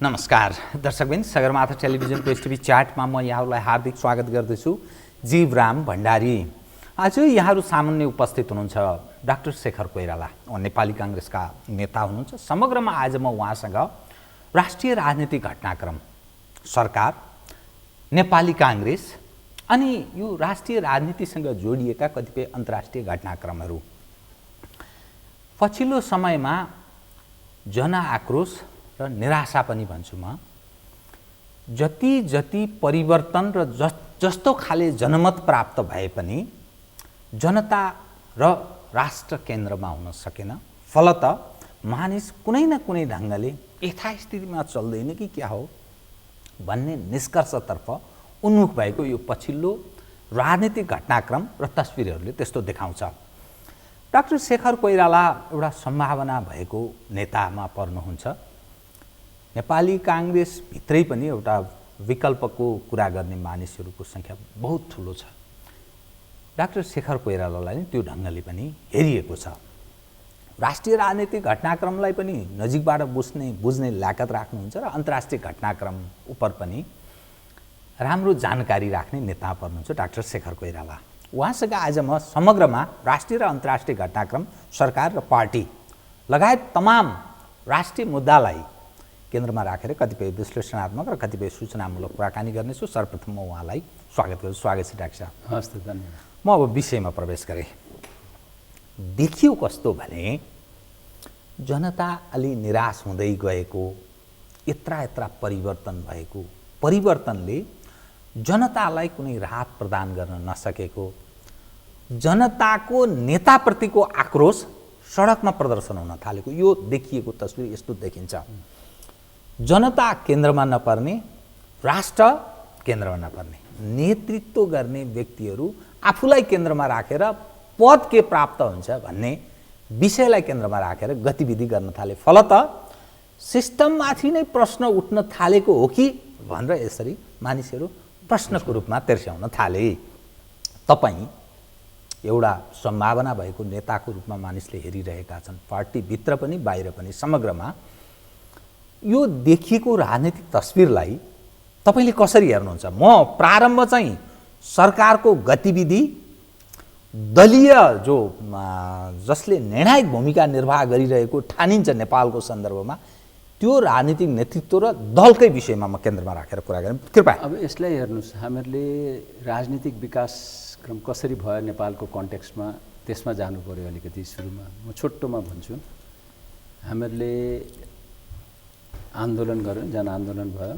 नमस्कार दर्शकबिन, सगरमाथा टेलिभिजनको एसटिभी च्याटमा म यहाँहरूलाई हार्दिक स्वागत गर्दछु। जीवराम भण्डारी। आज यहाँहरू सामुन्ने उपस्थित हुनुहुन्छ डाक्टर शेखर कोइराला, नेपाली कांग्रेसका नेता हुनुहुन्छ। समग्रमा आज म उहाँसँग राष्ट्रिय राजनीतिक घटनाक्रम, सरकार, नेपाली कांग्रेस अनि यो राष्ट्रिय राजनीतिसँग जोडिएका कतिपय अन्तर्राष्ट्रिय घटनाक्रमहरू, पछिल्लो समयमा जनआक्रोश र निराशा पनि भन्छु म, जति परिवर्तन र जस्तो खाले जनमत प्राप्त भए पनि जनता र राष्ट्र केन्द्रमा हुन सकेन। फलत मानिस कुनै न कुनै ढङ्गले यथास्थितिमा चल्दैन कि क्या हो भन्ने निष्कर्षतर्फ उन्मुख भएको यो पछिल्लो राजनीतिक घटनाक्रम र तस्बिरहरूले त्यस्तो देखाउँछ। डाक्टर शेखर कोइराला एउटा सम्भावना भएको नेतामा पर्नुहुन्छ। नेपाली कांग्रेस भित्रै पनि एउटा विकल्पको कुरा गर्ने मानिसहरूको सङ्ख्या बहुत ठुलो छ। डाक्टर शेखर कोइरालालाई त्यो ढङ्गले पनि हेरिएको छ। राष्ट्रिय राजनीतिक घटनाक्रमलाई पनि नजिकबाट बुझ्ने ल्याकत राख्नुहुन्छ र अन्तर्राष्ट्रिय घटनाक्रम उप पनि राम्रो जानकारी राख्ने नेता पर्नुहुन्छ डाक्टर शेखर कोइराला। उहाँसँग आज म समग्रमा राष्ट्रिय र अन्तर्राष्ट्रिय घटनाक्रम, सरकार र पार्टी लगायत तमाम राष्ट्रिय मुद्दालाई केन्द्रमा राखेर कतिपय विश्लेषणात्मक र कतिपय सूचनामूलक कुराकानी गर्नेछु। सर्वप्रथम म उहाँलाई स्वागत गर्छु। स्वागत छ डाक्टर साहब। हस् त, धन्यवाद। म अब विषयमा प्रवेश गरेँ। देखियो कस्तो भने जनता अलि निराश हुँदै गएको, यत्रा परिवर्तन भएको, परिवर्तनले जनतालाई कुनै राहत प्रदान गर्न नसकेको, जनताको नेताप्रतिको आक्रोश सडकमा प्रदर्शन हुन थालेको, यो देखिएको तस्बिर यस्तो देखिन्छ। जनता केन्द्रमा नपर्ने, राष्ट्र केन्द्रमा नपर्ने, नेतृत्व गर्ने व्यक्तिहरू आफूलाई केन्द्रमा राखेर पद के प्राप्त हुन्छ भन्ने विषयलाई केन्द्रमा राखेर गतिविधि गर्न थाले। फलत सिस्टममाथि नै प्रश्न उठ्न थालेको हो कि भनेर यसरी मानिसहरू प्रश्नको रूपमा तेर्स्याउन थाले। तपाईँ एउटा सम्भावना भएको नेताको रूपमा मानिसले हेरिरहेका छन्, पार्टीभित्र पनि बाहिर पनि। समग्रमा यो देखिएको राजनीतिक तस्बिरलाई तपाईले कसरी हेर्नुहुन्छ? म प्रारम्भ चाहिँ सरकारको गतिविधि, दलीय जसले निर्णायक भूमिका निर्वाह गरिरहेको ठानिन्छ नेपालको सन्दर्भमा, त्यो राजनीतिक नेतृत्व र दलकै विषयमा म केन्द्रमा राखेर कुरा गरेँ। कृपया अब यसलाई हेर्नुहोस्, हामीहरूले राजनीतिक विकास क्रम कसरी भयो नेपालको कन्टेक्स्टमा, त्यसमा जानु पर्यो अलिकति। सुरुमा म छोटोमा भन्छु। हामीहरूले आन्दोलन गऱ्यौँ, जनआन्दोलन भयो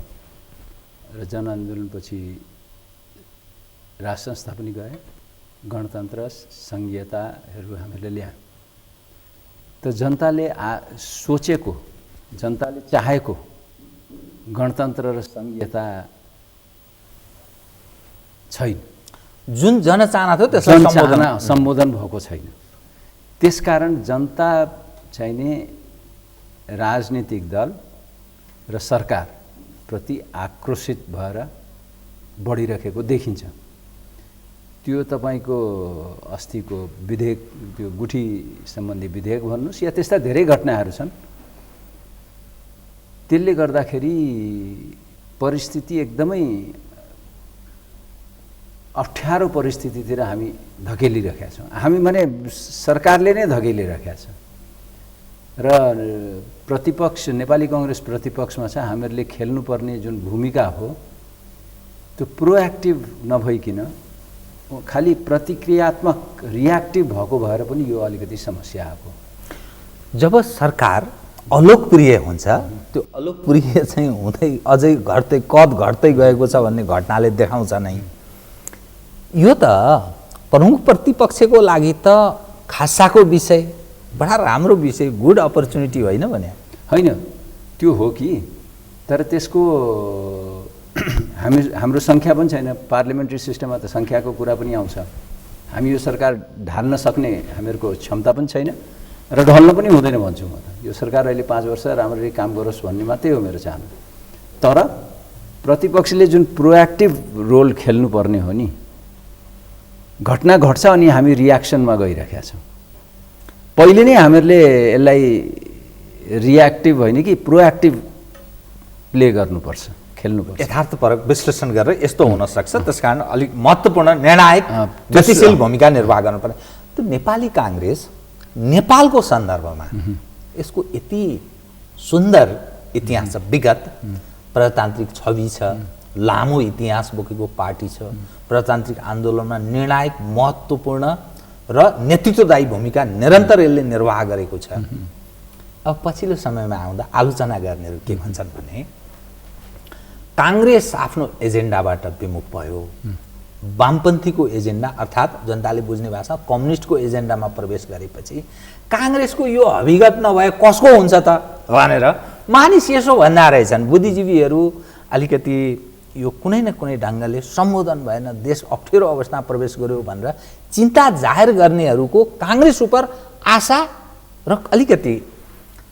र जनआन्दोलनपछि राष्ट्र संस्था पनि गए, गणतन्त्र, सङ्घीयताहरू हामीले ल्यायौँ। त जनताले सोचेको, जनताले चाहेको गणतन्त्र र सङ्घीयता छैन। जुन जनचाहना थियो त्यसलाई सम्बोधन भएको छैन। त्यसकारण जनता चाहिने राजनीतिक दल र सरकार प्रति आक्रोशित भएर बढिरहेको देखिन्छ। त्यो तपाईको अस्तिको विधेयक, त्यो गुठी सम्बन्धी विधेयक भन्नुहोस् या त्यस्ता धेरै घटनाहरू छन्। त्यसले गर्दाखेरि परिस्थिति एकदमै अप्ठ्यारो परिस्थितितिर हामी धकेलिरहेका छौँ। हामी भने सरकारले नै धकेलिरहेका छ र प्रतिपक्ष, नेपाली कांग्रेस प्रतिपक्षमा छ। हामीहरूले खेल्नुपर्ने जुन भूमिका हो त्यो प्रोएक्टिभ नभइकन खालि प्रतिक्रियात्मक, रियाक्टिभ भएको भएर पनि यो अलिकति समस्या आएको। जब सरकार अलोकप्रिय हुन्छ, त्यो अलोकप्रिय चाहिँ हुँदै अझै कद घट्दै गएको छ भन्ने घटनाले देखाउँछ नै। यो त प्रमुख प्रतिपक्षको लागि त खासाको विषय, बडा राम्रो विषय, गुड अपर्च्युनिटी होइन भने? होइन, त्यो हो कि, तर त्यसको हाम्रो सङ्ख्या पनि छैन। पार्लियामेन्ट्री सिस्टममा त सङ्ख्याको कुरा पनि आउँछ। हामी यो सरकार ढाल्न सक्ने हामीहरूको क्षमता पनि छैन र ढल्न पनि हुँदैन भन्छु म त। यो सरकार अहिले 5 वर्ष राम्ररी काम गरोस् भन्ने मात्रै हो मेरो चाहना। तर प्रतिपक्षले जुन प्रोएक्टिभ रोल खेल्नुपर्ने हो नि, घटना घट्छ अनि हामी रियाक्सनमा गइरहेका छौँ। पहिले नै हामीहरूले यसलाई रियाक्टिभ होइन कि प्रोएक्टिभ प्ले गर्नुपर्छ, खेल्नुपर्छ। यथार्थपरक विश्लेषण गरेर यस्तो हुनसक्छ, त्यसकारण अलिक महत्त्वपूर्ण निर्णायक गतिशील भूमिका निर्वाह गर्नुपर्ने। त्यो नेपाली काङ्ग्रेस नेपालको सन्दर्भमा यसको यति सुन्दर इतिहास छ, विगत प्रजातान्त्रिक छवि छ, लामो इतिहास बोकेको पार्टी छ, प्रजातान्त्रिक आन्दोलनमा निर्णायक महत्त्वपूर्ण र नेतृत्वदायी भूमिका निरन्तर यसले निर्वाह गरेको छ। अब पछिल्लो समयमा आउँदा आलोचना गर्नेहरू के भन्छन् भने काङ्ग्रेस आफ्नो एजेन्डाबाट विमुख भयो, वामपन्थीको एजेन्डा अर्थात् जनताले बुझ्ने भाषा कम्युनिस्टको एजेन्डामा प्रवेश गरेपछि काङ्ग्रेसको यो अभिगत नभए कसको हुन्छ त भनेर मानिस यसो भन्दा रहेछन्। बुद्धिजीवीहरू अलिकति यो कुनै न कुनै ढङ्गले सम्बोधन भएन, देश अप्ठ्यारो अवस्थामा प्रवेश गर्यो भनेर चिन्ता जाहेर गर्नेहरूको काङ्ग्रेस उप आशा र अलिकति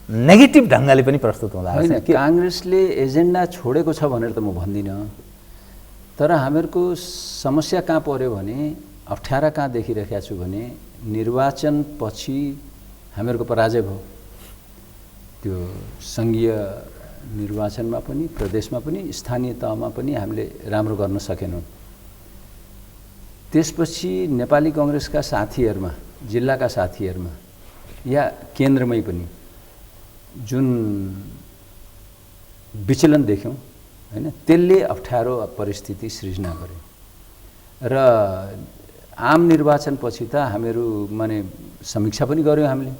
नेगेटिभ ढङ्गले पनि प्रस्तुत हुँदा होइन। काङ्ग्रेसले एजेन्डा छोडेको छ भनेर त म भन्दिनँ, तर हामीहरूको समस्या कहाँ पर्यो भने, अप्ठ्यारा कहाँ देखिरहेका छु भने निर्वाचनपछि हामीहरूको पराजय भयो। त्यो सङ्घीय निर्वाचनमा पनि, प्रदेशमा पनि, स्थानीय तहमा पनि हामीले राम्रो गर्न सकेनौँ। त्यसपछि नेपाली कङ्ग्रेसका साथीहरूमा, जिल्लाका साथीहरूमा या केन्द्रमै पनि जुन विचलन देख्यौँ होइन, त्यसले अप्ठ्यारो परिस्थिति सृजना गर्यो र आम निर्वाचनपछि त हामीहरू माने समीक्षा पनि गऱ्यौँ। हामीले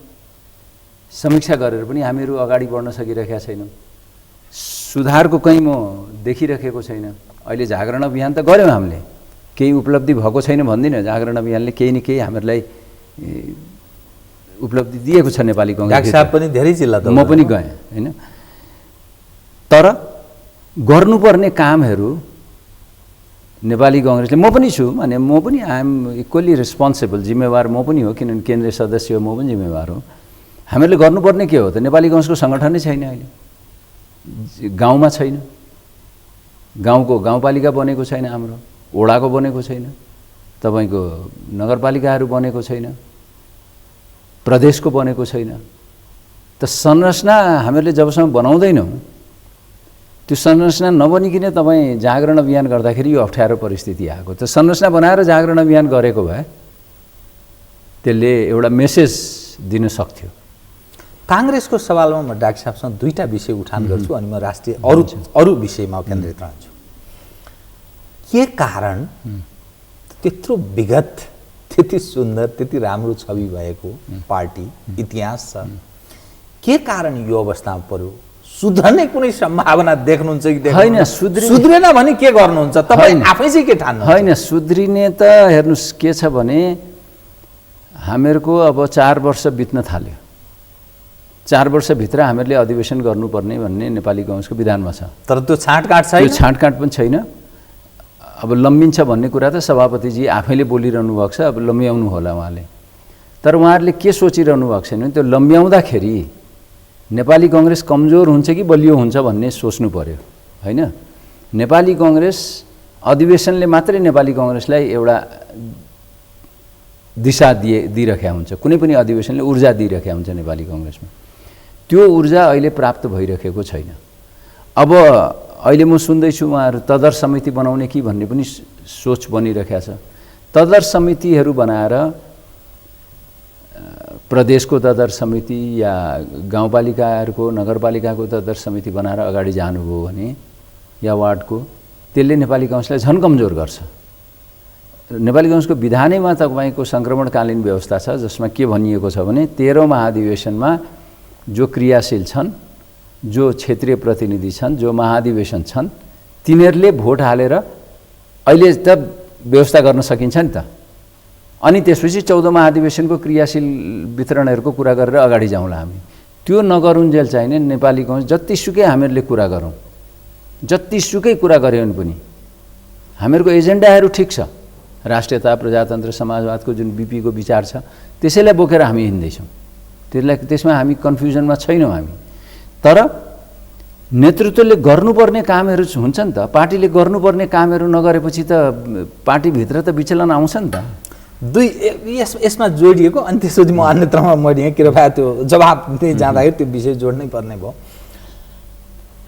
समीक्षा गरेर पनि हामीहरू अगाडि बढ्न सकिरहेका छैनौँ, सुधारको कहीँ म देखिरहेको छैन। अहिले जागरण अभियान त गऱ्यौँ हामीले, केही उपलब्धि भएको छैन भन्दिनँ, जागरण अभियानले केही न केही हामीहरूलाई उपलब्धि दिएको छ नेपाली कङ्ग्रेस। साहब पनि धेरै जिल्ला म पनि गएँ होइन, तर गर्नुपर्ने कामहरू नेपाली कङ्ग्रेसले, म पनि छु भने म पनि आइएम इक्वली रेस्पोन्सिबल, जिम्मेवार म पनि हो, किनभने केन्द्रीय सदस्य हो, म पनि जिम्मेवार हो। हामीहरूले गर्नुपर्ने के हो त, नेपाली कङ्ग्रेसको सङ्गठनै छैन अहिले, गाउँमा छैन, गाउँको गाउँपालिका बनेको छैन, हाम्रो वडाको बनेको छैन, तपाईँको नगरपालिकाहरू बनेको छैन, प्रदेशको बनेको छैन। त संरचना हामीहरूले जबसम्म बनाउँदैनौँ, त्यो संरचना नबनिकन तपाईँ जागरण अभियान गर्दाखेरि यो अप्ठ्यारो परिस्थिति आएको। त संरचना बनाएर जागरण अभियान गरेको भए त्यसले एउटा मेसेज दिन सक्थ्यो। काङ्ग्रेसको सवालमा म डाक्टर साहबसँग दुईवटा विषय उठान गर्छु अनि म राष्ट्रिय अरू विषयमा केन्द्रित रहन्छु। के कारण त्यत्रो विगत, त्यति सुन्दर, त्यति राम्रो छवि भएको पार्टी इतिहास छ, के कारण यो अवस्थामा पर्यो? सुध्रने कुनै सम्भावना देख्नुहुन्छ कि होइन? सुध्रेन भने के गर्नुहुन्छ तपाईँ आफै चाहिँ के ठान्नु? होइन, सुध्रिने त हेर्नुहोस् के छ भने हामीहरूको अब 4 वर्ष बित्न थाल्यो। 4 वर्षभित्र हामीहरूले अधिवेशन गर्नुपर्ने भन्ने नेपाली कङ्ग्रेसको विधानमा छ, तर त्यो छाँटकाँट छैन। त्यो छाँटकाँट पनि छैन। अब लम्बिन्छ भन्ने कुरा त सभापतिजी आफैले बोलिरहनु भएको छ, अब लम्ब्याउनु होला उहाँले। तर उहाँहरूले के सोचिरहनु भएको छैन, त्यो लम्ब्याउँदाखेरि नेपाली कङ्ग्रेस कमजोर हुन्छ कि बलियो हुन्छ भन्ने सोच्नु पर्यो होइन। नेपाली कङ्ग्रेस अधिवेशनले मात्रै नेपाली कङ्ग्रेसलाई एउटा दिशा दिइरहेका हुन्छ, कुनै पनि अधिवेशनले ऊर्जा दिइरहेका हुन्छ नेपाली कङ्ग्रेसमा। त्यो ऊर्जा अहिले प्राप्त भइरहेको छैन। अब अहिले म सुन्दैछु उहाँहरू तदर्थ समिति बनाउने कि भन्ने पनि सोच बनिरहेको छ। तदर्थ समितिहरू बनाएर प्रदेशको तदर्थ समिति या गाउँपालिकाहरूको, नगरपालिकाको तदर्थ समिति बनाएर अगाडि जानुभयो भने या वार्डको, त्यसले नेपाली कङ्ग्रेसलाई झन् कमजोर गर्छ। नेपाली कङ्ग्रेसको विधानैमा तपाईँको सङ्क्रमणकालीन व्यवस्था छ, जसमा के भनिएको छ भने 13औं महाधिवेशनमा जो क्रियाशील छन्, जो क्षेत्रीय प्रतिनिधि छन्, जो महाधिवेशन छन्, तिनीहरूले भोट हालेर अहिले त व्यवस्था गर्न सकिन्छ नि त। अनि त्यसपछि 14औं महाधिवेशनको क्रियाशील वितरणहरूको कुरा गरेर अगाडि जाउँला हामी। त्यो नगरुन्जेल चाहिने नेपाली कङ्ग्रेस जतिसुकै हामीहरूले कुरा गरौँ, जतिसुकै कुरा गऱ्यौँ पनि हामीहरूको एजेन्डाहरू ठिक छ, राष्ट्रियता, प्रजातन्त्र, समाजवादको जुन बीपीको विचार छ त्यसैलाई बोकेर हामी हिँड्दैछौँ। त्यसमा हामी कन्फ्युजनमा छैनौँ हामी। तर नेतृत्वले गर्नुपर्ने कामहरू हुन्छ नि त, पार्टीले गर्नुपर्ने कामहरू नगरेपछि त पार्टीभित्र त विचलन आउँछ नि त। यसमा जोडिएको अनि त्यसपछि म अन्यत्रमा मरिएँ, कृपया त्यो जवाब दिँदै जाँदाखेरि त्यो विषय जोड्नै पर्ने भयो।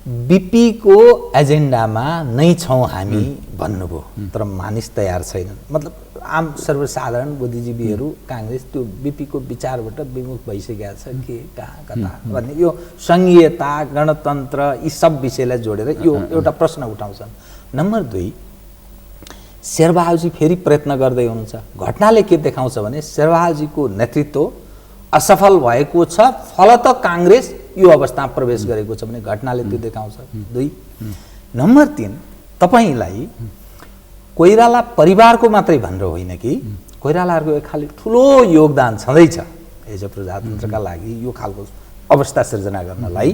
बीपीको एजेन्डामा नै छौँ हामी भन्नुभयो, तर मानिस तयार छैनन्। मतलब आम सर्वसाधारण बुद्धिजीवीहरू काङ्ग्रेस त्यो बीपीको विचारबाट विमुख भइसकेका छ के कहाँ कता भन्ने यो सङ्घीयता गणतन्त्र यी सब विषयलाई जोडेर यो एउटा प्रश्न उठाउँछन्। नम्बर 2, शेरबहादुरजी फेरि प्रयत्न गर्दै हुनुहुन्छ। घटनाले के देखाउँछ भने शेरबहादुरजीको नेतृत्व असफल भएको छ, फलत काङ्ग्रेस यो अवस्थामा प्रवेश गरेको छ भने घटनाले त्यो देखाउँछ। 2 नम्बर 3 तपाईलाई कोइराला परिवारको मात्रै भनेर होइन कि कोइरालाहरूको एक खालि ठुलो योगदान छँदैछ एज अ प्रजातन्त्रका लागि यो खालको अवस्था सिर्जना गर्नलाई।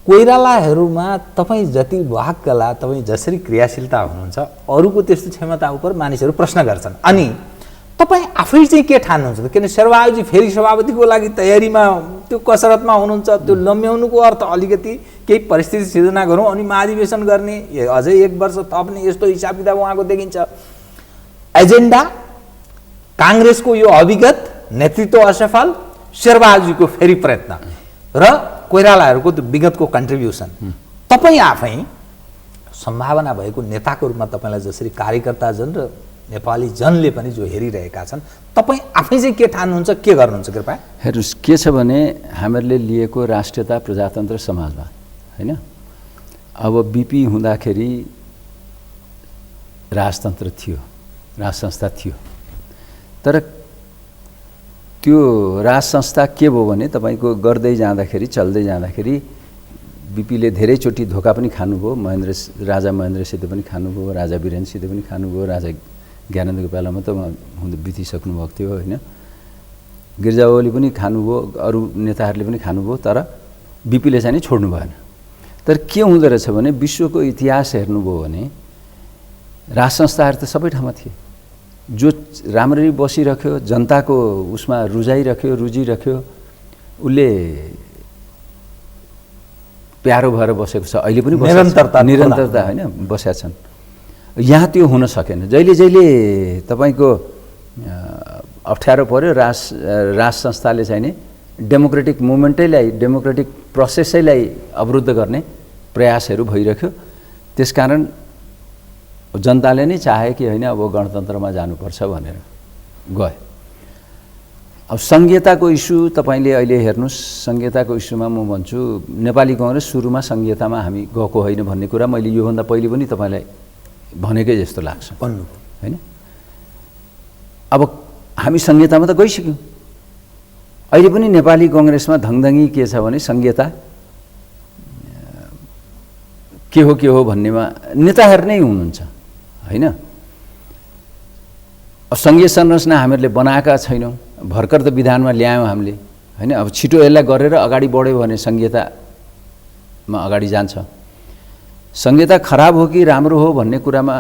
कोइरालाहरूमा तपाईँ जति वाक्कला, तपाईँ जसरी क्रियाशीलता हुनुहुन्छ, अरूको त्यस्तो क्षमता उप मानिसहरू प्रश्न गर्छन्। अनि तपाईँ आफै चाहिँ के ठान्नुहुन्छ त? किन शेरबहादुरजी फेरि सभापतिको लागि तयारीमा त्यो कसरतमा हुनुहुन्छ, त्यो लम्ब्याउनुको अर्थ अलिकति केही परिस्थिति सिर्जना गरौँ अनि महाधिवेशन गर्ने, अझै 1 वर्ष थप्ने, यस्तो हिसाब किताब उहाँको देखिन्छ। एजेन्डा काङ्ग्रेसको यो अविगत, नेतृत्व असफल, शेरबहादुरजीको फेरि प्रयत्न र कोइरालाहरूको त्यो विगतको कन्ट्रिब्युसन। तपाईँ आफै सम्भावना भएको नेताको रूपमा तपाईँलाई जसरी कार्यकर्ता जन र नेपाली जनले पनि जो हेरिरहेका छन्, तपाईँ आफै चाहिँ के ठान्नुहुन्छ, के गर्नुहुन्छ कृपया? हेर्नुहोस्, के छ भने हामीहरूले लिएको राष्ट्रियता प्रजातन्त्र समाजवाद होइन। अब बीपी हुँदाखेरि राजतन्त्र थियो, राज संस्था थियो, तर त्यो राज संस्था के भयो भने तपाईँको गर्दै जाँदाखेरि, चल्दै जाँदाखेरि बीपीले धेरैचोटि धोका पनि खानुभयो। राजा महेन्द्रसित पनि खानुभयो, राजा वीरेन्द्रसित पनि खानुभयो, राजा ज्ञानेन्द्रको बेलामा त बितिसक्नु भएको थियो होइन। गिरिजाओली पनि खानुभयो, अरू नेताहरूले पनि खानुभयो, तर बीपीले चाहिँ छोड्नु भएन। तर के हुँदो रहेछ भने विश्वको इतिहास हेर्नुभयो भने राज संस्थाहरू त सबै ठाउँमा थिए। जो राम्ररी बसिरह्यो, जनताको उसमा रुजिरह्यो, उसले प्यारो भएर बसेको छ। अहिले पनि निरन्तरता होइन बसेका छन्। यहाँ त्यो हुन सकेन। जहिले तपाईँको अप्ठ्यारो पर्यो, राज संस्थाले चाहिँ नि डेमोक्रेटिक मुभमेन्टैलाई, डेमोक्रेटिक प्रोसेसैलाई अवरुद्ध गर्ने प्रयासहरू भइरह्यो। त्यसकारण जनताले नै चाहे कि होइन अब गणतन्त्रमा जानुपर्छ भनेर गयो। अब संघीयताको इस्यु तपाईँले अहिले हेर्नुहोस्, संघीयताको इस्युमा म भन्छु नेपाली कांग्रेस सुरुमा संघीयतामा हामी गएको होइन भन्ने कुरा मैले योभन्दा पहिले पनि तपाईँलाई भनेकै जस्तो लाग्छ होइन। अब हामी संघीयतामा त गइसक्यौँ। अहिले पनि नेपाली कांग्रेसमा धङधङी के छ भने संघीयता के हो भन्नेमा नेताहरू नै हुनुहुन्छ होइन। अब सङ्घीय संरचना हामीहरूले बनाएका छैनौँ, भर्खर त विधानमा ल्यायौँ हामीले होइन। अब छिटो यसलाई गरेर अगाडि बढ्यो भने संघीयतामा अगाडि जान्छ। संघीयता खराब हो कि राम्रो हो भन्ने कुरामा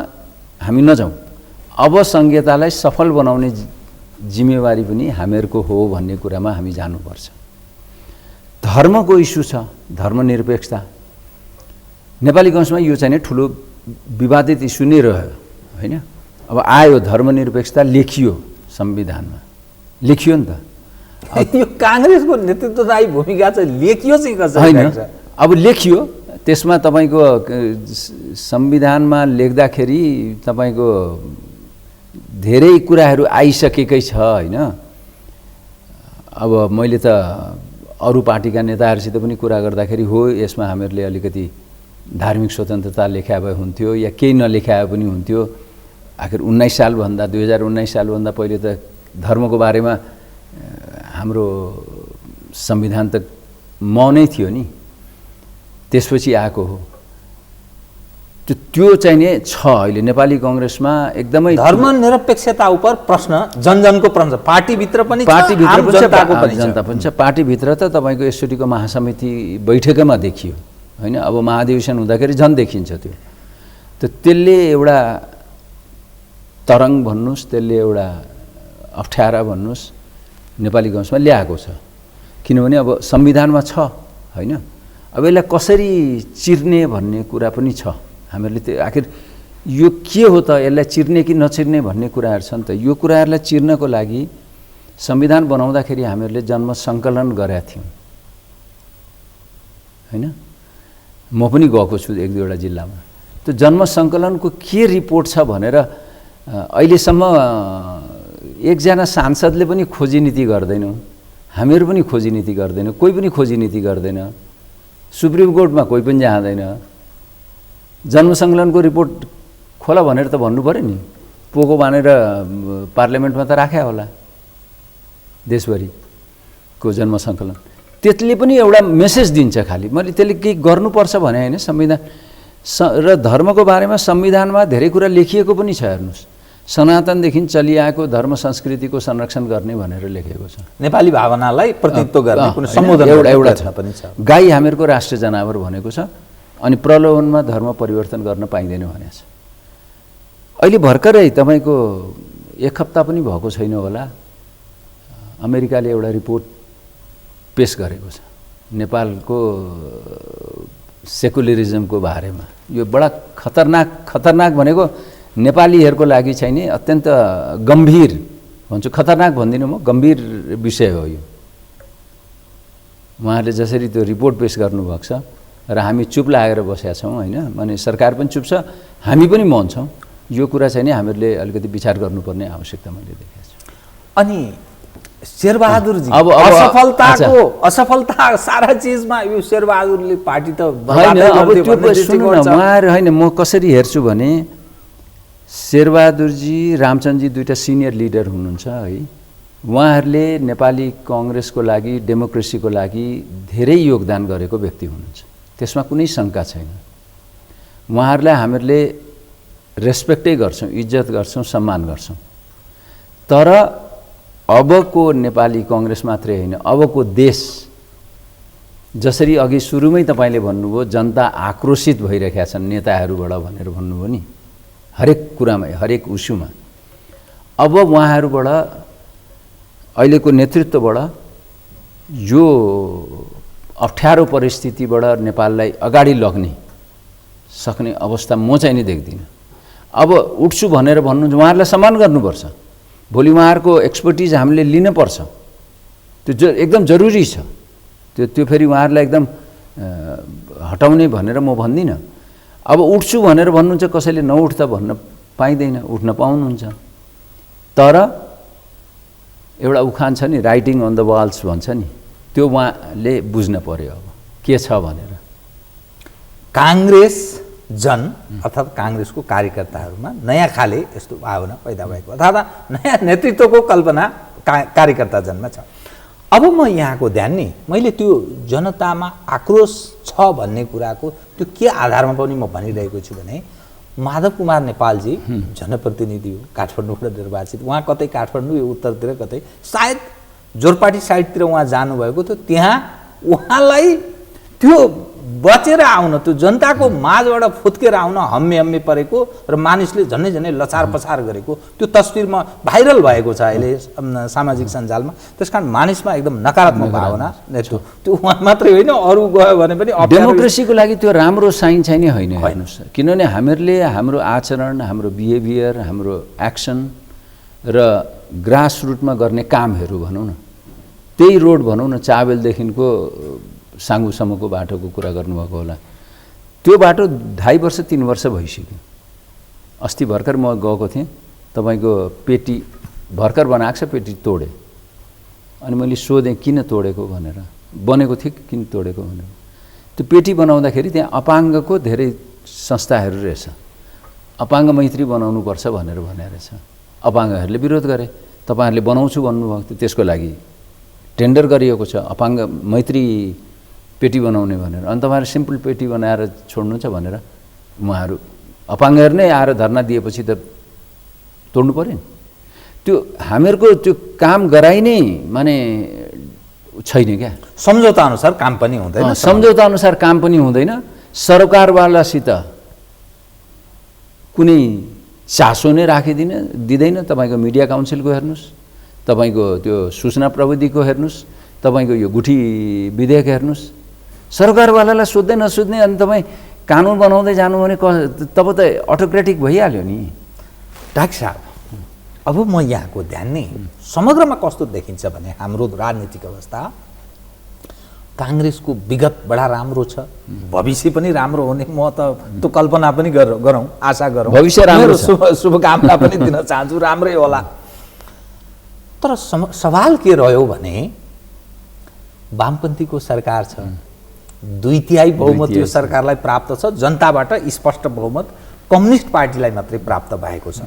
हामी नजाउँ। अब संघीयतालाई सफल बनाउने जिम्मेवारी पनि हामीहरूको हो भन्ने कुरामा हामी जानुपर्छ। धर्मको इस्यु छ, धर्मनिरपेक्षता। नेपाली कांग्रेसमा यो चाहिँ ठुलो विवादित इस्यु नै रह्यो होइन। अब आयो धर्मनिरपेक्षता, लेखियो संविधानमा, लेखियो नि त। यो कांग्रेसको नेतृत्वदायी भूमिका चाहिँ लेखियो चाहिँ कसरी होइन। अब लेखियो, त्यसमा तपाईँको संविधानमा लेख्दाखेरि तपाईँको धेरै कुराहरू आइसकेकै छ होइन। अब मैले त अरू पार्टीका नेताहरूसित पनि कुरा गर्दाखेरि हो यसमा हामीहरूले अलिकति धार्मिक स्वतन्त्रता लेख्या भए हुन्थ्यो या केही नलेख्या पनि हुन्थ्यो। आखिर 2019 सालभन्दा पहिले त धर्मको बारेमा हाम्रो संविधान त मौनै थियो नि, त्यसपछि आएको हो। त्यो चाहिँ नि छ अहिले नेपाली कांग्रेसमा एकदमै धर्मनिरपेक्षता उपर प्रश्न, जनजनको प्रश्न, पार्टीभित्र पनि छ, जनता पनि छ। पार्टीभित्र त तपाईँको एसओडीको महासमिति बैठकमा देखियो होइन। अब महाधिवेशन हुँदाखेरि झन् देखिन्छ त्यो। त्यसले एउटा तरङ्ग भन्नुहोस्, त्यसले एउटा अप्ठ्यारा भन्नुहोस् नेपाली कांग्रेसमा ल्याएको छ। किनभने अब संविधानमा छ होइन। अब यसलाई कसरी चिर्ने भन्ने कुरा पनि छ। हामीहरूले त्यो आखिर यो के हो त, यसलाई चिर्ने कि नचिर्ने भन्ने कुराहरू छन् त। यो कुराहरूलाई चिर्नको लागि संविधान बनाउँदाखेरि हामीहरूले जन्म सङ्कलन गरेका थियौँ हैन। म पनि गएको छु 1-2 जिल्लामा। त्यो जन्म सङ्कलनको के रिपोर्ट छ भनेर अहिलेसम्म एकजना सांसदले पनि खोजी नीति गर्दैनौँ, हामीहरू पनि खोजी नीति गर्दैनौँ, कोही पनि खोजी नीति गर्दैन, सुप्रिम कोर्टमा कोही पनि जाँदैन। जन्म सङ्कलनको रिपोर्ट खोला भनेर त भन्नु पऱ्यो नि, पोको बानेर पार्लियामेन्टमा त राख्या होला देशभरिको जन्म सङ्कलन। त्यसले पनि एउटा मेसेज दिन्छ खालि, मैले त्यसले केही गर्नुपर्छ भने होइन। संविधान र धर्मको बारेमा संविधानमा धेरै कुरा लेखिएको पनि छ, हेर्नुहोस्। सनातनदेखि चलिआएको धर्म संस्कृतिको संरक्षण गर्ने भनेर लेखेको छ। नेपाली भावनालाई प्रतिनिधित्व गर्ने कुनै सम्बोधन एउटा पनि छ। गाई हामीहरूको राष्ट्रिय जनावर भनेको छ, अनि प्रलोभनमा धर्म परिवर्तन गर्न पाइँदैन भनेको छ। अहिले भर्खरै तपाईँको 1 हप्ता पनि भएको छैन होला, अमेरिकाले एउटा रिपोर्ट पेश गरेको छ नेपालको सेकुलरिजमको बारेमा। यो बडा खतरनाक भनेको नेपालीहरूको लागि चाहिँ नि अत्यन्त गम्भीर भन्छु, खतरनाक भन्दिनँ म, गम्भीर विषय हो यो। उहाँहरूले जसरी त्यो रिपोर्ट पेश गर्नुभएको छ र हामी चुप लागेर बसेका छौँ होइन, माने सरकार पनि चुप छ, हामी पनि मौन छौँ। यो कुरा चाहिँ नि हामीहरूले अलिकति विचार गर्नुपर्ने आवश्यकता मैले देखेको छु। अनि शेरबहादुरजी अब असफलता सारा चीजमा यो शेरबहादुरले पार्टी त होइन। अब त्यो सुन्नु न, उहाँहरू होइन, म कसरी हेर्छु भने शेरबहादुरजी, रामचन्द्रजी दुईटा सिनियर लिडर हुनुहुन्छ है। उहाँहरूले नेपाली काङ्ग्रेसको लागि, डेमोक्रेसीको लागि धेरै योगदान गरेको व्यक्ति हुनुहुन्छ, त्यसमा कुनै शङ्का छैन। उहाँहरूलाई हामीहरूले रेस्पेक्टै गर्छौँ, इज्जत गर्छौँ, सम्मान गर्छौँ। तर अबको नेपाली काङ्ग्रेस मात्रै होइन, अबको देश जसरी अघि सुरुमै तपाईँले भन्नुभयो जनता आक्रोशित भइरहेका छन् नेताहरूबाट भनेर भन्नुभयो नि, हरेक कुरामा, हरेक उसुमा। अब उहाँहरूबाट, अहिलेको नेतृत्वबाट यो अप्ठ्यारो परिस्थितिबाट नेपाललाई अगाडि लग्ने सक्ने अवस्था म चाहिँ नि देख्दिनँ। अब उठ्छु भनेर भन्नुहुन्छ, उहाँहरूलाई सम्मान गर्नुपर्छ। भोलि उहाँहरूको एक्सपर्टिज हामीले लिनुपर्छ, त्यो एकदम जरुरी छ। त्यो फेरि उहाँहरूलाई एकदम हटाउने भनेर म भन्दिनँ। अब उठ्छु भनेर भन्नुहुन्छ, कसैले नउठ्दा भन्न पाइँदैन, उठ्न पाउनुहुन्छ। तर एउटा उखान छ नि, राइटिङ अन द वाल्स भन्छ नि, त्यो उहाँले बुझ्न पर्यो अब के छ भनेर। काङ्ग्रेस जन अर्थात् काङ्ग्रेसको कार्यकर्ताहरूमा नयाँ खाले यस्तो भावना पैदा भएको, अर्थात् नयाँ नेतृत्वको कल्पना कार्यकर्ता जनमा छ। अब म यहाँको ध्यान नि, मैले त्यो जनतामा आक्रोश छ भन्ने कुराको त्यो के आधारमा पनि म भनिरहेको छु भने, माधव कुमार नेपालजी जनप्रतिनिधि हो, काठमाडौँबाट निर्वाचित। उहाँ कतै काठमाडौँ यो उत्तरतिर कतै सायद जोरपाटी साइडतिर उहाँ जानुभएको थियो। त्यहाँ उहाँलाई त्यो बचेर आउन, त्यो जनताको माझबाट फुत्केर आउन हम्मे परेको र मानिसले झन्डै लचार पछार गरेको त्यो तस्विरमा भाइरल भएको छ अहिले सामाजिक सञ्जालमा। त्यसकारण मानिसमा एकदम नकारात्मक भावना त्यो उहाँ मात्रै होइन, अरू गयो भने पनि डेमोक्रेसीको लागि त्यो राम्रो साइन चाहिँ नि होइन, हेर्नुहोस्। किनभने हामीहरूले हाम्रो आचरण, हाम्रो बिहेभियर, हाम्रो एक्सन र ग्रास रुटमा गर्ने कामहरू भनौँ न, त्यही रोड भनौँ न, चाबेलदेखिको साङ्गुसम्मको बाटोको कुरा गर्नुभएको होला। त्यो बाटो 2.5 वर्ष 3 वर्ष भइसक्यो। अस्ति भर्खर म गएको थिएँ, तपाईँको पेटी भर्खर बनाएको छ, पेटी तोडे। अनि मैले सोधेँ किन तोडेको भनेर, बनेको थियो किन तोडेको भनेर। त्यो पेटी बनाउँदाखेरि त्यहाँ अपाङ्गको धेरै संस्थाहरू रहेछ, अपाङ्ग मैत्री बनाउनुपर्छ भनेर भनेर रहेछ। अपाङ्गहरूले विरोध गरे, तपाईँहरूले बनाउँछु भन्नुभएको थियो, त्यसको लागि टेन्डर गरिएको छ अपाङ्ग मैत्री पेटी बनाउने भनेर। अनि तपाईँहरू सिम्पल पेटी बनाएर छोड्नुहुन्छ भनेर उहाँहरू अपाङ्गहरू नै आएर धर्ना दिएपछि त तोड्नु पऱ्यो नि। त्यो हामीहरूको त्यो काम गराइ नै माने छैन क्या, सम्झौता अनुसार काम पनि हुँदैन। सम्झौता अनुसार काम पनि हुँदैन। सरकारवालासित कुनै चासो नै दिँदैन। तपाईँको मिडिया काउन्सिलको हेर्नुहोस्, तपाईँको त्यो सूचना प्रविधिको हेर्नुहोस्, तपाईँको यो गुठी विधेयक हेर्नुहोस्, सरकारवालालाई सोध्दै नसोध्ने। अनि तपाईँ कानुन बनाउँदै जानु भने तब त अटोक्रेटिक भइहाल्यो नि। डाक्टर साहब, अब म यहाँको ध्यान नै समग्रमा कस्तो देखिन्छ भने हाम्रो राजनीतिक अवस्था काङ्ग्रेसको विगत बडा राम्रो छ, भविष्य पनि राम्रो हुने म त त्यो कल्पना पनि गरौँ, आशा गरौँ, भविष्य राम्रो छ, शुभकामना पनि दिन चाहन्छु, राम्रै होला। तर सवाल के रह्यो भने वामपन्थीको सरकार छ, 2/3 बहुमत यो सरकारलाई प्राप्त छ, जनताबाट स्पष्ट बहुमत कम्युनिस्ट पार्टीलाई मात्रै प्राप्त भएको छ।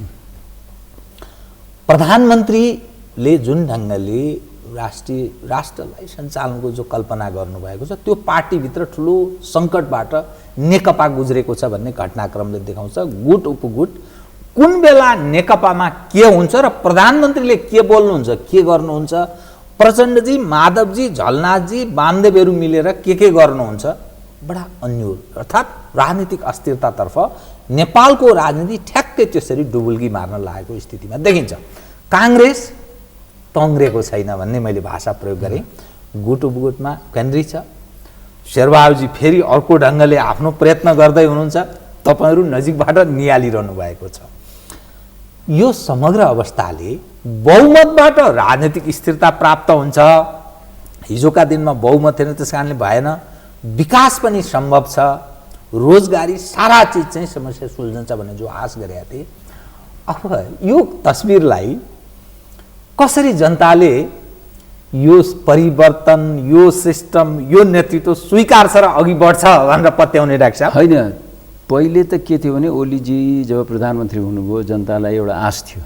प्रधानमन्त्रीले जुन ढङ्गले राष्ट्रलाई सञ्चालनको जो कल्पना गर्नुभएको छ त्यो पार्टीभित्र ठुलो सङ्कटबाट नेकपा गुज्रेको छ भन्ने घटनाक्रमले देखाउँछ। गुट उपगुट कुन बेला नेकपामा के हुन्छ र प्रधानमन्त्रीले के बोल्नुहुन्छ, के गर्नुहुन्छ, प्रचण्डजी, माधवजी, झलनाथजी, वामदेवहरू मिलेर के गर्नुहुन्छ, बडा अन्यल, अर्थात् राजनीतिक अस्थिरतातर्फ नेपालको राजनीति ठ्याक्कै त्यसरी डुबुल्की मार्न लागेको स्थितिमा देखिन्छ। काङ्ग्रेस तङ्ग्रेको छैन भन्ने मैले भाषा प्रयोग गरेँ। गुट उपगुटमा केन्द्री छ। शेरबहादुरजी फेरि अर्को ढङ्गले आफ्नो प्रयत्न गर्दै हुनुहुन्छ, तपाईँहरू नजिकबाट निहालिरहनु भएको छ। यो समग्र अवस्थाले बहुमतबाट राजनीतिक स्थिरता प्राप्त हुन्छ। हिजोका दिनमा बहुमत थिएन, त्यस कारणले भएन। विकास पनि सम्भव छ, रोजगारी सारा चिज चाहिँ समस्या सुल्झन्छ भन्ने जो आश गरेका थिए, अब यो तस्बिरलाई कसरी जनताले यो परिवर्तन, यो सिस्टम, यो नेतृत्व स्वीकार्छ र अघि बढ्छ भनेर पत्याउने डाक्टर साहब? होइन, पहिले त के थियो भने ओलीजी जब प्रधानमन्त्री हुनुभयो जनतालाई एउटा आश थियो,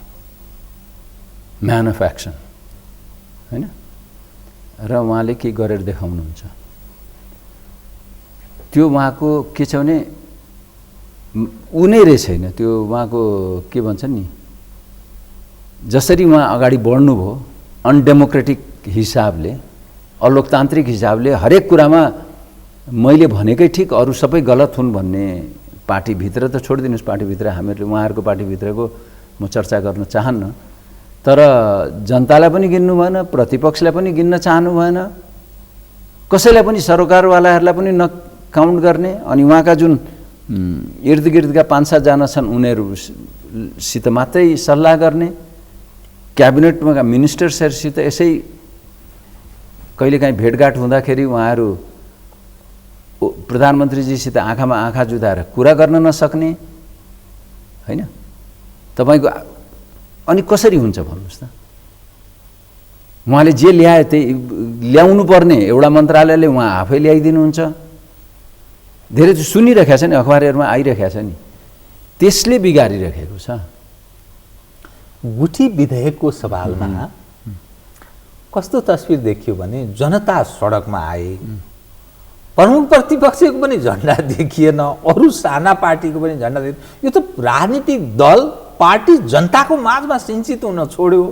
म्यान अफ एक्सन, होइन, र उहाँले के गरेर देखाउनुहुन्छ। त्यो उहाँको के छ भने ऊ नै रहेछ छैन, त्यो उहाँको के भन्छ नि, जसरी उहाँ अगाडि बढ्नुभयो अनडेमोक्रेटिक हिसाबले, अलोकतान्त्रिक हिसाबले, हरेक कुरामा मैले भनेकै ठिक अरू सबै गलत हुन् भन्ने पार्टीभित्र त छोडिदिनुहोस्, पार्टीभित्र हामीहरूले उहाँहरूको पार्टीभित्रको म चर्चा गर्न चाहन्न, तर जनतालाई पनि गिन्नु भएन, प्रतिपक्षलाई पनि गिन्न चाहनु भएन, कसैलाई पनि सरकारवालाहरूलाई पनि नकाउन्ट गर्ने। अनि उहाँका जुन इर्दगिर्दका 5-7 जना छन् उनीहरूसित मात्रै सल्लाह गर्ने, क्याबिनेटमा मिनिस्टर्सहरूसित यसै कहिलेकाहीँ भेटघाट हुँदाखेरि उहाँहरू प्रधानमन्त्रीजीसित आँखामा आँखा जुधाएर कुरा गर्न नसक्ने, होइन, तपाईँको अनि कसरी हुन्छ भन्नुहोस् त? उहाँले जे ल्याए त्यही ल्याउनु पर्ने एउटा मन्त्रालयले उहाँ आफै ल्याइदिनुहुन्छ। धेरै सुनिरहेको छ नि, अखबारहरूमा आइरहेको छ नि, त्यसले बिगारिरहेको छ। गुठी विधेयकको सवालमा कस्तो तस्बिर देखियो भने जनता सडकमा आए, प्रमुख प्रतिपक्षको पनि झन्डा देखिएन, अरू साना पार्टीको पनि झन्डा देखिएन। यो त राजनीतिक दल पार्टी जनताको माझमा सिन्चित हुन छोड्यो,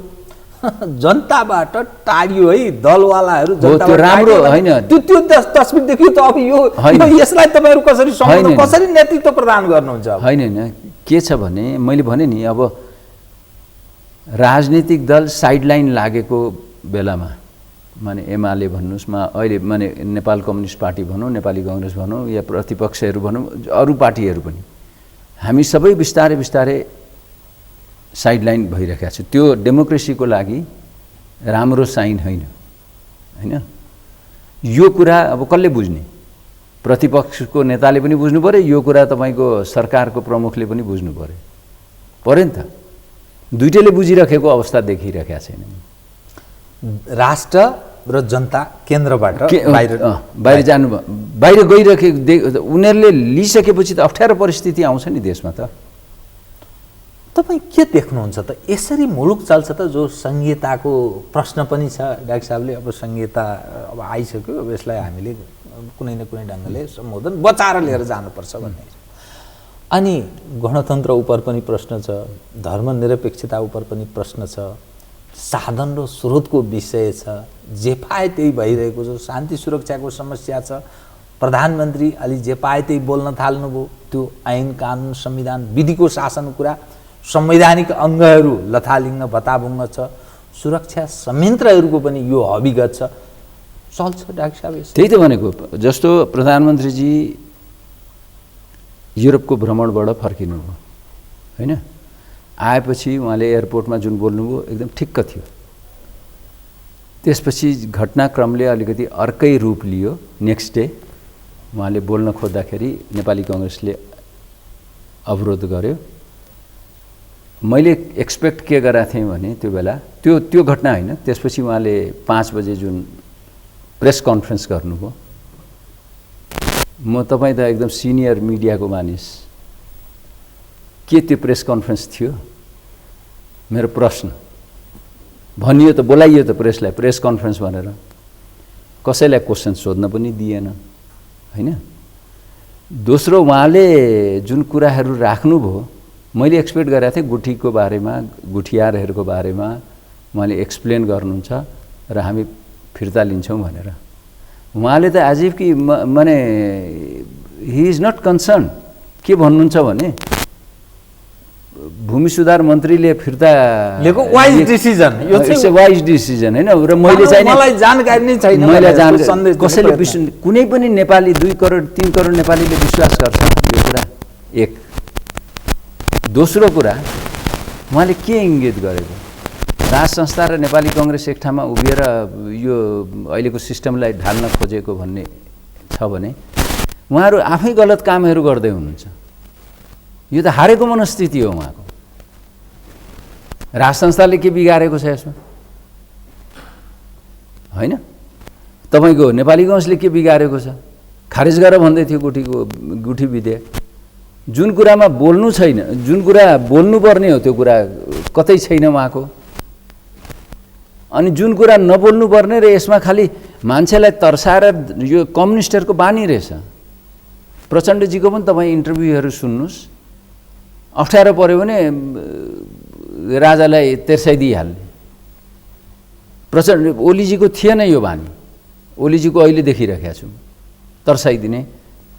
जनताबाट टाढियो है दलवालाहरू। त्यो राम्रो होइन, त्यो तस्बिर देखियो त। अब यो यसलाई तपाईँहरू कसरी सम्झाउनु, कसरी नेतृत्व प्रदान गर्नुहुन्छ? होइन होइन, के छ भने मैले भने नि, अब राजनीतिक दल साइडलाइन लागेको बेलामा, माने एमाले भन्नुहोस्, अहिले माने नेपाल कम्युनिस्ट पार्टी भनौँ, नेपाली कङ्ग्रेस भनौँ, या प्रतिपक्षहरू भनौँ, अरू पार्टीहरू पनि, हामी सबै बिस्तारै बिस्तारै साइडलाइन भइरहेका छौँ। त्यो डेमोक्रेसीको लागि राम्रो साइन होइन, होइन। यो कुरा अब कसले बुझ्ने? प्रतिपक्षको नेताले पनि बुझ्नु पऱ्यो, यो कुरा तपाईँको सरकारको प्रमुखले पनि बुझ्नु पऱ्यो नि त। दुईटैले बुझिराखेको अवस्था देखिरहेका छैन। राष्ट्र र जनता केन्द्रबाट बाहिर जानु, बाहिर गइरहेको उनीहरूले लिइसकेपछि त अप्ठ्यारो परिस्थिति आउँछ नि देशमा त। तपाईँ के देख्नुहुन्छ त? यसरी मुलुक चल्छ त? जो संहिताको प्रश्न पनि छ डाक्टर साहबले, अब संहिता अब आइसक्यो, अब यसलाई हामीले कुनै न कुनै ढङ्गले सम्बोधन बचाएर लिएर जानुपर्छ भन्ने। अनि गणतन्त्र उप पनि प्रश्न छ, धर्मनिरपेक्षता उप पनि प्रश्न छ, साधन र स्रोतको विषय छ, जे पाए त्यही भइरहेको छ, शान्ति सुरक्षाको समस्या छ। प्रधानमन्त्री अलि जे पाए त्यही बोल्न थाल्नुभयो। त्यो ऐन कानुन संविधान विधिको शासन कुरा, संवैधानिक अङ्गहरू लथालिङ्ग भताभुङ्ग छ, सुरक्षा संयन्त्रहरूको पनि यो हविगत छ। चल्छ डाक्टर साहब? त्यही त भनेको, जस्तो प्रधानमन्त्रीजी युरोपको भ्रमणबाट फर्किनुभयो, होइन, आएपछि उहाँले एयरपोर्टमा जुन बोल्नुभयो एकदम ठिक्क थियो। त्यसपछि घटनाक्रमले अलिकति अर्कै रूप लियो। नेक्स्ट डे उहाँले बोल्न खोज्दाखेरि नेपाली कांग्रेसले अवरोध गर्यो। मैले एक्सपेक्ट के गरेको थिएँ भने त्यो बेला त्यो घटना होइन, त्यसपछि उहाँले 5 बजे जुन प्रेस कन्फरेन्स गर्नुभयो, म तपाईँ त एकदम सिनियर मिडियाको मानिस, के त्यो प्रेस कन्फरेन्स थियो? मेरो प्रश्न भनियो त, बोलाइयो त प्रेसलाई, प्रेस कन्फरेन्स भनेर कसैलाई क्वेसन सोध्न पनि दिएन हैन। दोस्रो उहाँले जुन कुराहरू राख्नुभयो, मैले एक्सपेक्ट गरेको थिएँ गुठीको बारेमा, गुठियारहरूको बारेमा उहाँले एक्सप्लेन गर्नुहुन्छ र हामी फिर्ता लिन्छौँ भनेर। उहाँले त एज इफ कि माने हि इज नट कन्सर्न। के भन्नुहुन्छ भने भूमि सुधार मन्त्रीले फिर्ता लिएको वाइज डिसिजन, यो चाहिँ वाइज डिसिजन हैन। र मैले चाहिँ मलाई जानकारी नै छैन, मैले जानकारी कसैले कुनै पनि नेपाली 2 करोड 3 करोड नेपालीले विश्वास गर्छ यो कुरा। एक दोस्रो कुरा, उहाँले के इङ्गित गरेको? राज संस्था र नेपाली कांग्रेस एक ठाउँमा उभिएर यो अहिलेको सिस्टमलाई ढाल्न खोजेको भन्ने छ भने उहाँहरू आफै गलत कामहरू गर्दै हुनुहुन्छ। यो त हारेको मनस्थिति हो उहाँको। राज संस्थाले के बिगारेको छ यसमा? होइन, तपाईँको नेपाली कांग्रेसले के बिगारेको छ? खारेज गरेर भन्दै थियो गुठी विधेयक। जुन कुरामा बोल्नु छैन, जुन कुरा बोल्नुपर्ने हो त्यो कुरा कतै छैन उहाँको। अनि जुन कुरा नबोल्नुपर्ने र यसमा खालि मान्छेलाई तर्साएर यो कम्युनिस्टहरूको बानी रहेछ। प्रचण्डजीको पनि तपाईँ इन्टरभ्यूहरू सुन्नुहोस्, अप्ठ्यारो पऱ्यो भने राजालाई तेर्साइदिइहाल्ने। प्रचण्ड ओलीजीको थिएन यो बानी, ओलीजीको अहिले देखिरहेको छु, तर्साइदिने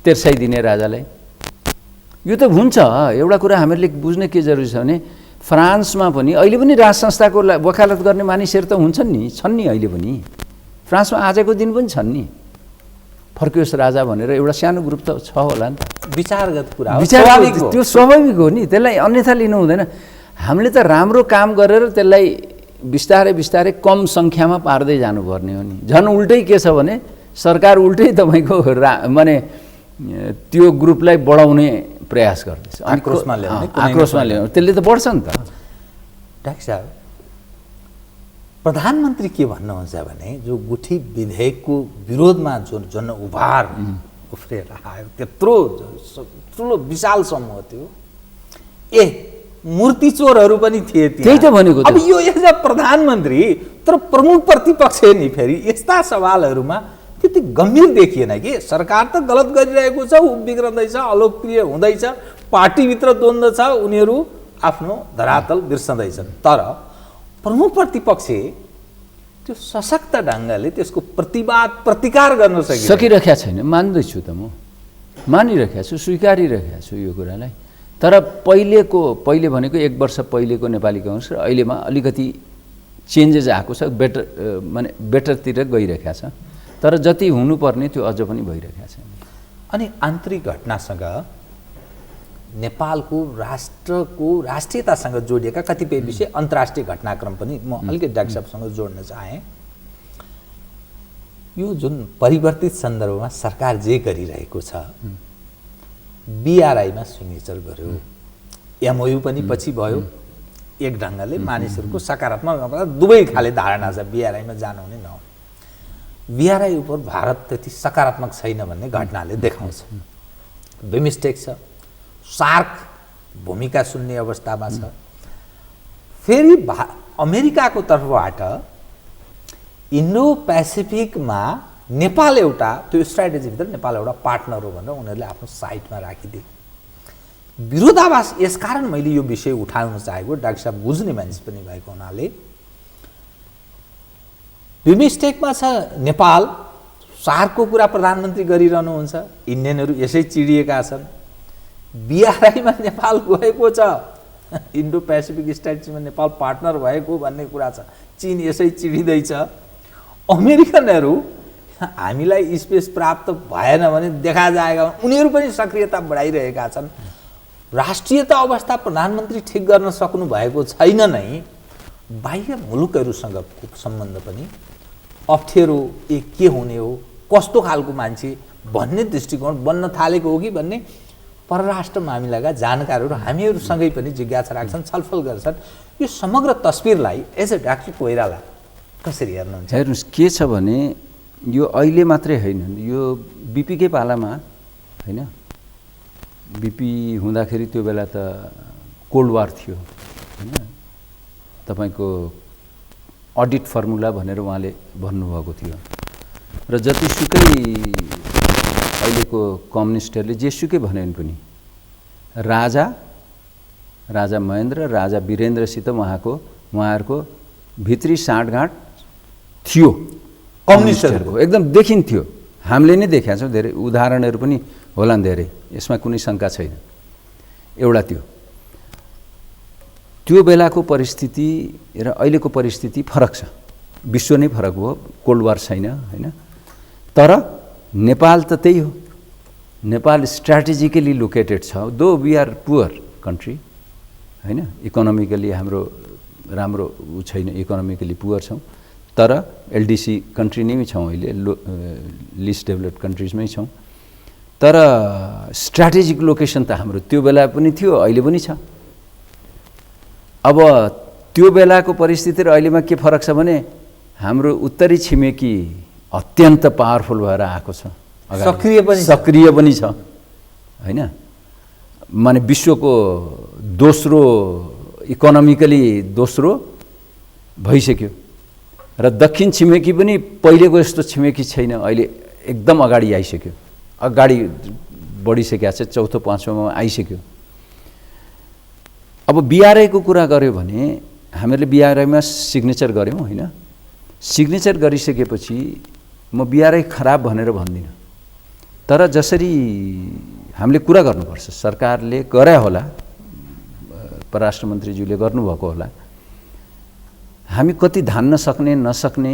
तेर्साइदिने राजालाई। यो त हुन्छ। एउटा कुरा हामीहरूले बुझ्ने के जरुरी छ भने फ्रान्समा पनि अहिले पनि राज संस्थाको वकालत गर्ने मानिसहरू त हुन्छन् नि, छन् नि अहिले पनि। फ्रान्समा आजको दिन पनि छन् नि। फर्कियोस् राजा भनेर एउटा सानो ग्रुप त छ होला नि त। विचारगत कुरा हो, त्यो स्वाभाविक हो नि, त्यसलाई अन्यथा लिनु हुँदैन। हामीले त राम्रो काम गरेर त्यसलाई बिस्तारै बिस्तारै कम सङ्ख्यामा पार्दै जानुपर्ने हो नि। झन् उल्टै के छ भने सरकार उल्टै तपाईँको माने त्यो ग्रुपलाई बढाउने प्रयास गर्दैछ, आक्रोशमा ल्याउने। त्यसले त बढ्छ नि त। डाक्टर साहब, प्रधानमन्त्री के भन्नुहुन्छ भने जो गुठी विधेयकको विरोधमा जुन उभार उफ्रेर आयो, त्यत्रो ठुलो विशाल समूह थियो, मूर्ति चोरहरू पनि थिए त्यहाँ। त्यही त भनेको। अब यो एज अ प्रधानमन्त्री तर प्रमुख प्रतिपक्ष नि फेरि यस्ता सवालहरूमा त्यति गम्भीर देखिएन कि सरकार त गलत गरिरहेको छ, ऊ बिग्रँदैछ, अलोकप्रिय हुँदैछ, पार्टीभित्र द्वन्द्व छ, उनीहरू आफ्नो धरातल बिर्सँदैछन्। तर प्रमुख प्रतिपक्ष त्यो सशक्त ढङ्गले त्यसको प्रतिवाद प्रतिकार गर्न सकिरहेको छैन। मान्दैछु त, म मानिरहेको छु, स्वीकारिरहेको छु यो कुरालाई। तर पहिले भनेको 1 वर्ष पहिलेको नेपाली कांग्रेस र अहिलेमा अलिकति चेन्जेस आएको छ, बेटरतिर गइरहेको छ। तर जति हुनुपर्ने त्यो अझ पनि भइरहेको छ। अनि आन्तरिक घटनासँग नेपालको राष्ट्रियतासँग जोडिएका कतिपय विषय अन्तर्राष्ट्रिय घटनाक्रम पनि म अलिकति डाक्टर साहबसँग जोड्न चाहेँ। यो जुन परिवर्तित सन्दर्भमा सरकार जे गरिरहेको छ, बीआरआईमा सिग्नेचर गर्यो, एमओयू पनि पछि भयो, एक ढङ्गले मानिसहरूको सकारात्मक दुवै खाले धारणा छ बीआरआईमा जानुहुने नहो। बीआरआई उप भारत त्यति सकारात्मक छैन भन्ने घटनाले देखाउँछ। बिमस्टेक छ, सार्क भूमिका सुन्ने अवस्थामा छ। फेरि अमेरिकाको तर्फबाट इन्डो पेसिफिकमा नेपाल एउटा त्यो स्ट्राटेजीभित्र नेपाल एउटा पार्टनर हो भनेर उनीहरूले आफ्नो साइटमा राखिदिए। विरोधाभास यसकारण मैले यो विषय उठाउन चाहेको, डाक्टर साहब बुझ्ने मान्छे पनि भएको हुनाले, बिमस्टेकमा छ नेपाल, सार्कको कुरा प्रधानमन्त्री गरिरहनुहुन्छ, इन्डियनहरू यसै चिडिएका छन्। बीआरआईमा नेपाल गएको छ, इन्डो पेसिफिक स्ट्राटेजीमा नेपाल पार्टनर भएको भन्ने कुरा छ, चीन यसै चिडिँदैछ। अमेरिकनहरू हामीलाई स्पेस प्राप्त भएन भने देखा जाएगा, उनीहरू पनि सक्रियता बढाइरहेका छन्। राष्ट्रियता अवस्था प्रधानमन्त्री ठिक गर्न सक्नु भएको छैन नै, बाह्य मुलुकहरूसँगको सम्बन्ध पनि अप्ठ्यारो के हुने हो, कस्तो खालको मान्छे भन्ने दृष्टिकोण बन्न थालेको हो कि भन्ने परराष्ट्र मामिलाका जानकारहरू हामीहरूसँगै पनि जिज्ञासा राख्छन्, छलफल गर्छन्। यो समग्र तस्बिरलाई एज अ डाक्टर कोइराला कसरी हेर्नुहुन्छ? हेर्नुहोस्, के छ भने यो अहिले मात्रै होइन, यो बिपीकै पालामा होइन, बिपी हुँदाखेरि त्यो बेला त कोल्ड वार थियो होइन, तपाईँको अडिट फर्मुला भनेर उहाँले भन्नुभएको थियो र जतिसुकै अहिलेको कम्युनिस्टहरूले जेसुकै भने पनि राजा महेन्द्र, राजा वीरेन्द्रसित उहाँहरूको भित्री साँठगाँठ थियो कम्युनिस्टहरूको, एकदम देखिन्थ्यो। हामीले नै देखेका छौँ, धेरै उदाहरणहरू पनि होलान् धेरै, यसमा कुनै शङ्का छैन। एउटा त्यो बेलाको परिस्थिति र अहिलेको परिस्थिति फरक छ, विश्व नै फरक हो, कोल्ड वार छैन होइन। तर नेपाल त त्यही हो, नेपाल स्ट्राटेजिकली लोकेटेड छ, दो वी आर पुअर कन्ट्री होइन, इकोनोमिकली हाम्रो राम्रो छैन, इकोनोमिकली पुअर छौँ, तर एलडिसी कन्ट्री नै छौँ अहिले, लिस्ट डेभलप्ड कन्ट्रिजमै छौँ। तर स्ट्राटेजिक लोकेसन त हाम्रो त्यो बेला पनि थियो, अहिले पनि छ। अब त्यो बेलाको परिस्थिति र अहिलेमा के फरक छ भने हाम्रो उत्तरी छिमेकी अत्यन्त पावरफुल भएर आएको छ, सक्रिय पनि छ होइन, माने विश्वको दोस्रो, इकोनोमिकली दोस्रो भइसक्यो र दक्षिण छिमेकी पनि पहिलेको जस्तो छिमेकी छैन, अहिले एकदम अगाडि आइसक्यो, अगाडि बढिसकेको छ, चौथो पाँचौँमा आइसक्यो। अब बिआरआईको कुरा गऱ्यो भने हामीहरूले बिआरआईमा सिग्नेचर गऱ्यौँ होइन, सिग्नेचर गरिसकेपछि म बिआरआई खराब भनेर भन्दिनँ, तर जसरी हामीले कुरा गर्नुपर्छ, सरकारले गरे होला, परराष्ट्र मन्त्रीज्यूले गर्नुभएको होला, हामी कति धान्न सक्ने नसक्ने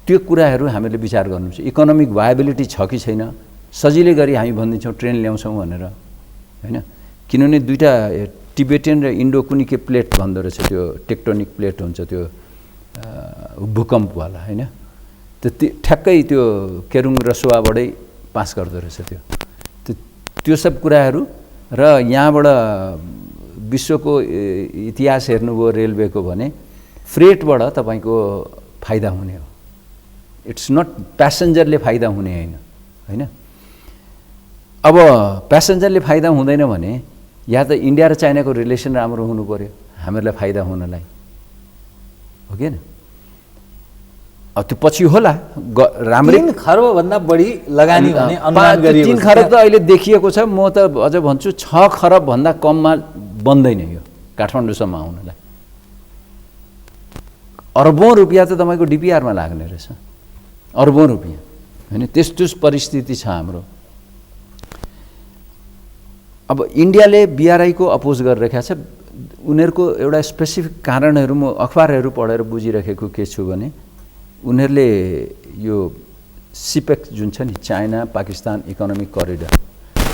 त्यो कुराहरू हामीले विचार गर्नुपर्छ। इकोनोमिक भायबिलिटी छ कि छैन, सजिलै गरी हामी भनिदिन्छौँ ट्रेन ल्याउँछौँ भनेर होइन, किनभने दुईवटा टिबेटियन र इन्डो कुनै के प्लेट भन्दो रहेछ, त्यो टेक्टोनिक प्लेट हुन्छ त्यो भूकम्पवाला होइन, ठ्याक्कै त्यो केरुङ रसुवाबाटै पास गर्दो रहेछ त्यो सब कुराहरू। र यहाँबाट विश्वको इतिहास हेर्नुभयो रेलवेको भने फ्रेटबाट तपाईँको फाइदा हुने हो, इट्स नट प्यासेन्जरले फाइदा हुने होइन। अब प्यासेन्जरले फाइदा हुँदैन भने या त इन्डिया र चाइनाको रिलेसन राम्रो हुनु पर्यो हामीहरूलाई फाइदा हुनलाई, हो कि होइन? त्यो पछि होला राम्रै 3 खरबभन्दा बढी लगानी हुने अनुमान गरिएको छ। 3 खरब त अहिले देखिएको छ, म त अझ भन्छु 6 खरबभन्दा कममा बन्दैन यो काठमाडौँसम्म आउनलाई। अर्बौँ रुपियाँ त तपाईँको डिपिआरमा लाग्ने रहेछ, अर्बौँ रुपियाँ होइन, त्यस्तो परिस्थिति छ हाम्रो। अब इन्डियाले बिआरआईको अपोज गरिरहेको छ, उनीहरूको एउटा स्पेसिफिक कारणहरू म अखबारहरू पढेर बुझिरहेको के छु भने उनीहरूले यो सिपेक जुन छ नि, चाइना पाकिस्तान इकोनोमिक करिडर,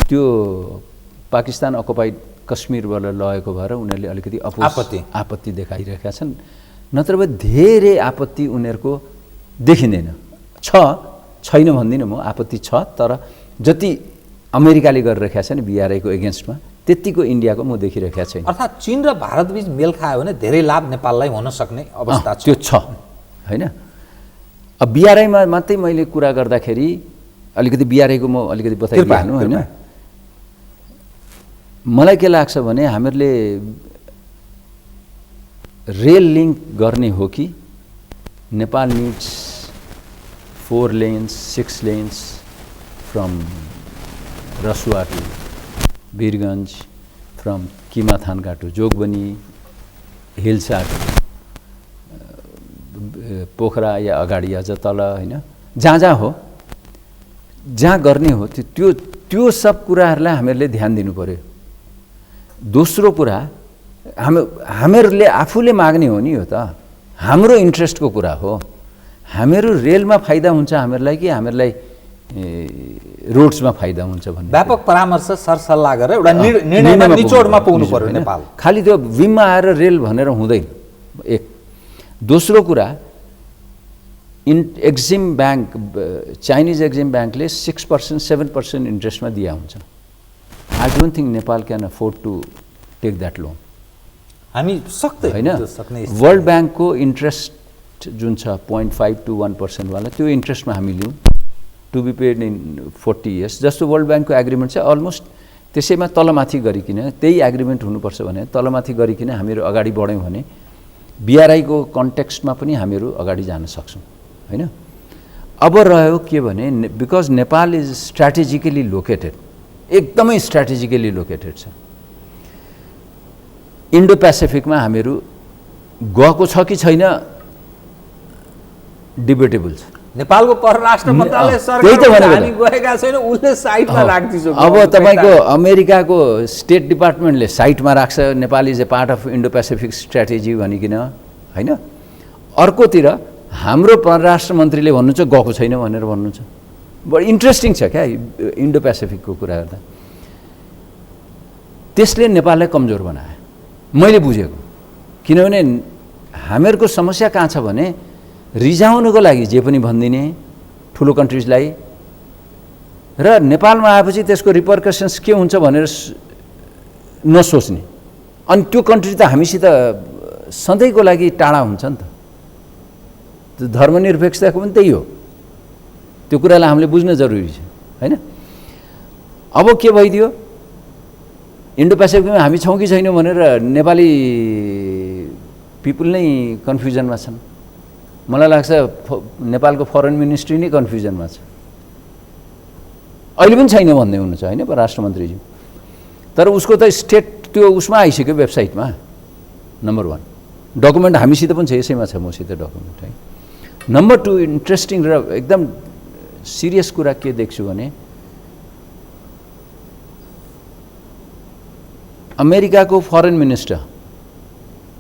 त्यो पाकिस्तान अकुपाइड कश्मीरबाट लगेको भएर उनीहरूले अलिकति आपत्ति देखाइरहेका छन्, नत्र भए धेरै आपत्ति उनीहरूको देखिँदैन। छैन भन्दिनँ म, आपत्ति छ, तर जति अमेरिकाले गरिरहेका छ नि बिआरआईको एगेन्स्टमा त्यतिको इन्डियाको म देखिरहेका छैन। अर्थात् चीन र भारतबीच मेल खायो भने धेरै लाभ नेपाललाई हुन सक्ने अवस्था छ, त्यो छ होइन। अब बिआरआईमा मात्रै मैले कुरा गर्दाखेरि अलिकति बिआरआईको म अलिकति बताइहाल्नु होइन। मलाई के लाग्छ भने हामीहरूले रेल लिङ्क गर्ने हो कि Nepal needs 4 lanes 6 lanes from Rasuwa to Birgunj, from किमाथानका टु जोगबनी, हिल्सा टु पोखरा या अगाडि अझ तल होइन, जहाँ हो जहाँ गर्ने हो त्यो सब कुराहरूलाई हामीहरूले ध्यान दिनु पर्यो। दोस्रो कुरा हामीहरूले आफूले माग्ने हो नि, यो त हाम्रो इन्ट्रेस्टको कुरा हो। हामीहरू रेलमा फाइदा हुन्छ हामीहरूलाई कि हामीहरूलाई रोड्समा फाइदा हुन्छ भन्ने व्यापक परामर्श सरसल्लाह गरेर एउटा निर्णयमा निचोडमा पुग्नु पर्यो नेपाल। खालि त्यो विममा आएर रेल भनेर हुँदैन। एक दोस्रो कुरा, एक्जिम ब्याङ्क चाइनिज एक्जिम ब्याङ्कले 6% 7% इन्ट्रेस्टमा दिया हुन्छ। I don't think Nepal can afford to take that loan. हामी सक्दै होइन, वर्ल्ड ब्याङ्कको इन्ट्रेस्ट जुन छ 0.5 to 1% वाला त्यो इन्ट्रेस्टमा हामी लिउँ, to be paid in 40 years। जस्तो वर्ल्ड ब्याङ्कको एग्रिमेन्ट छ अलमोस्ट त्यसैमा तलमाथि गरिकन त्यही एग्रिमेन्ट हुनुपर्छ भने तलमाथि गरिकन हामीहरू अगाडि बढ्यौँ भने बिआरआईको कन्टेक्स्टमा पनि हामीहरू अगाडि जान सक्छौँ होइन। अब रह्यो के भने because Nepal is strategically located, एकदमै स्ट्राटेजिकली लोकेटेड छ। इन्डो पेसिफिकमा हामीहरू गएको छ कि छैन डिबेटेबल छ। नेपालको परराष्ट्र मन्त्रालय त्यही त सरकार भनेको गएका छैन, उसले साइटमा राख्दिसो। अब तपाईँको अमेरिकाको स्टेट डिपार्टमेन्टले साइटमा राख्छ Nepal is a part of Indo Pacific strategy भनिकन होइन। अर्कोतिर हाम्रो परराष्ट्र मन्त्रीले भन्नुहुन्छ गएको छैन भनेर भन्नुहुन्छ। बडा इन्ट्रेस्टिङ छ क्या इन्डो पेसिफिकको कुरा गर्दा। त्यसले नेपाललाई कमजोर बनायो मैले बुझेको। किनभने हामीहरूको समस्या कहाँ छ भने रिझाउनुको लागि जे पनि भनिदिने ठुलो कन्ट्रिजलाई र नेपालमा आएपछि त्यसको रिपरकसन्स के हुन्छ भनेर नसोच्ने। अनि त्यो कन्ट्री त हामीसित सधैँको लागि टाढा हुन्छ नि त। धर्मनिरपेक्षताको पनि त्यही हो, त्यो कुरालाई हामीले बुझ्न जरुरी छ होइन। अब के भइदियो, इन्डो पेसिफिकमा हामी छौँ कि छैनौँ भनेर नेपाली पिपुल नै कन्फ्युजनमा छन्। मलाई लाग्छ नेपालको फरेन मिनिस्ट्री नै कन्फ्युजनमा छ, अहिले पनि छैन भन्दै हुनुहुन्छ होइन परराष्ट्र मन्त्रीज्यू। तर उसको त स्टेट त्यो उसमा आइसक्यो वेबसाइटमा नम्बर 1 डकुमेन्ट हामीसित पनि छ, यसैमा छ मसित डकुमेन्ट है। नम्बर 2 इन्ट्रेस्टिङ र एकदम सिरियस कुरा के देख्छु भने अमेरिकाको फरेन मिनिस्टर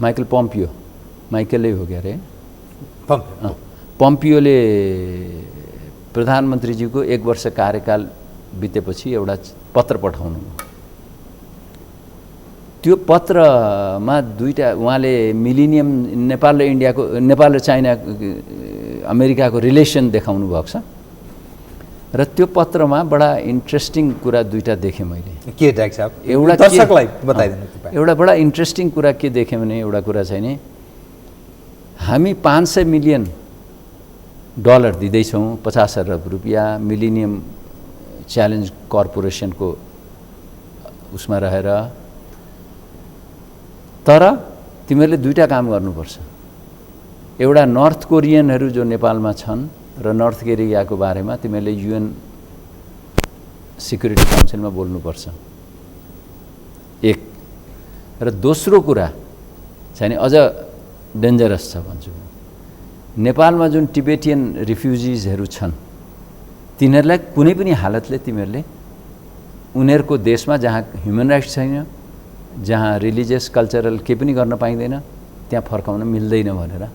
माइकल पम्पियो, माइकलै हो क्या अरे, पम्पियोले प्रधानमन्त्रीज्यूको 1 वर्ष कार्यकाल बितेपछि एउटा पत्र पठाउनु। त्यो पत्रमा दुईटा उहाँले मिलेनियम नेपाल र इन्डियाको, नेपाल र चाइना अमेरिकाको रिलेसन देखाउनु भएको छ र त्यो पत्रमा बडा इन्ट्रेस्टिङ कुरा दुईटा देखेँ मैले। के डाक्टर साहब एउटा दर्शकलाई बताइदिनु कृपया। एउटा बडा इन्ट्रेस्टिङ कुरा के देखेँ भने एउटा कुरा चाहिँ नि हामी $500 मिलियन दिँदैछौँ, 50 अरब रुपियाँ मिलेनियम च्यालेन्ज कर्पोरेसनको उसमा रहेर। तर तिमीहरूले दुईटा काम गर्नुपर्छ। एउटा नर्थ कोरियनहरू जो नेपालमा छन् र नर्थ कोरियाको बारेमा तिमीहरूले UN सिक्युरिटी काउन्सिलमा बोल्नुपर्छ एक। र दोस्रो कुरा चाहिँ अझ डेन्जरस छ भन्छु, नेपालमा जुन टिबेटियन रिफ्युजिजहरू छन् तिनीहरूलाई कुनै पनि हालतले तिमीहरूले उनीहरूको देशमा जहाँ ह्युमन राइट्स छैन, जहाँ रिलिजियस कल्चरल केही पनि गर्न पाइँदैन त्यहाँ फर्काउन मिल्दैन भनेर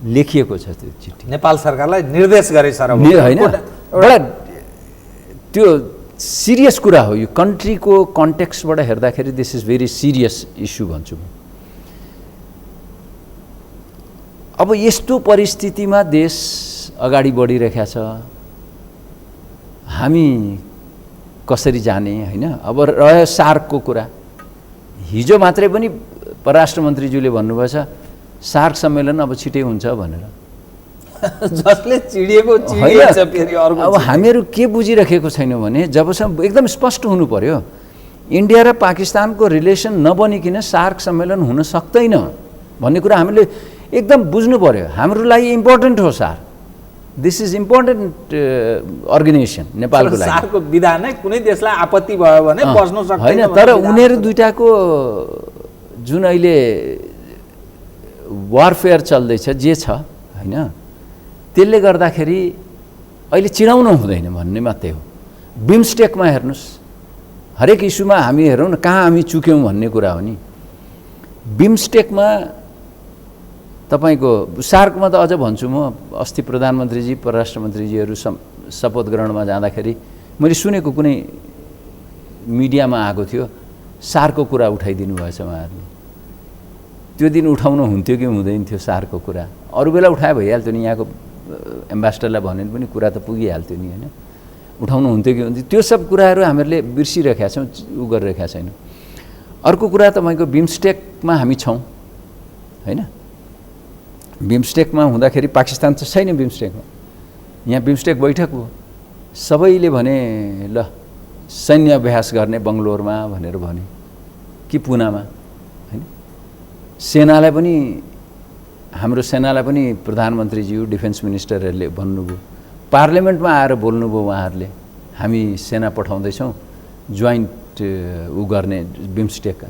लेखिएको छ त्यो चिठी। नेपाल सरकारलाई निर्देश गरे सर होइन, एउटा त्यो सिरियस कुरा हो। यो कन्ट्रीको कन्टेक्स्टबाट हेर्दाखेरि this is very serious issue भन्छु म। अब यस्तो परिस्थितिमा देश अगाडि बढिरहेको छ, हामी कसरी जाने होइन। अब रह्यो सार्कको कुरा, हिजो मात्रै पनि परराष्ट्र मन्त्रीज्यूले भन्नुभएछ सार्क सम्मेलन अब छिटै हुन्छ भनेर। जसले चिडिएको चिडिएछ फेरि अर्को। अब हामीहरू के बुझिरहेको छैनौँ भने जबसम्म एकदम स्पष्ट हुनु पर्यो इन्डिया र पाकिस्तानको रिलेसन नबनिकन सार्क सम्मेलन हुन सक्दैन भन्ने कुरा हामीले एकदम बुझ्नु पर्यो। हाम्रो लागि इम्पोर्टेन्ट हो SAARC, this is important organization नेपालको लागि। सार्कको विधानै कुनै देशलाई आपत्ति भयो भने बस्न सक्दैन होइन। तर उनीहरू दुईटाको जुन अहिले वारफेयर चल्दैछ जे छ होइन, त्यसले गर्दाखेरि अहिले चिडाउनु हुँदैन भन्ने मात्रै हो। बिमस्टेकमा हेर्नुहोस्, हरेक इस्युमा हामी हेरौँ न कहाँ हामी चुक्यौँ भन्ने कुरा हो नि। बिमस्टेकमा तपाईँको सार्कमा त अझ भन्छु म, अस्ति प्रधानमन्त्रीजी परराष्ट्र मन्त्रीजीहरू शपथ ग्रहणमा जाँदाखेरि मैले सुनेको कुनै मिडियामा आएको थियो सार्कको कुरा उठाइदिनु भएछ उहाँहरूले। त्यो दिन उठाउनु हुन्थ्यो कि हुँदैन थियो सार्कको कुरा, अरू बेला उठाए भइहाल्थ्यो नि। यहाँको एम्बेसडरलाई भन्यो भने पनि कुरा त पुगिहाल्थ्यो नि होइन, उठाउनु हुन्थ्यो कि हुन्थ्यो। त्यो सब कुराहरू हामीहरूले बिर्सिरहेका छौँ, उ गरिरहेका छैनौँ। अर्को कुरा तपाईँको बिमस्टेकमा हामी छौँ होइन, बिमस्टेकमा हुँदाखेरि पाकिस्तान त छैन बिमस्टेकमा, यहाँ बिमस्टेक बैठक हो, सबैले भने ल सैन्य अभ्यास गर्ने बङ्गलोरमा भनेर भने कि पुनामा होइन। सेनालाई पनि, हाम्रो सेनालाई पनि प्रधानमन्त्रीज्यू डिफेन्स मिनिस्टरहरूले भन्नुभयो, पार्लियामेन्टमा आएर बोल्नुभयो उहाँहरूले, हामी सेना पठाउँदैछौँ जोइन्ट उ गर्ने बिमस्टेकका।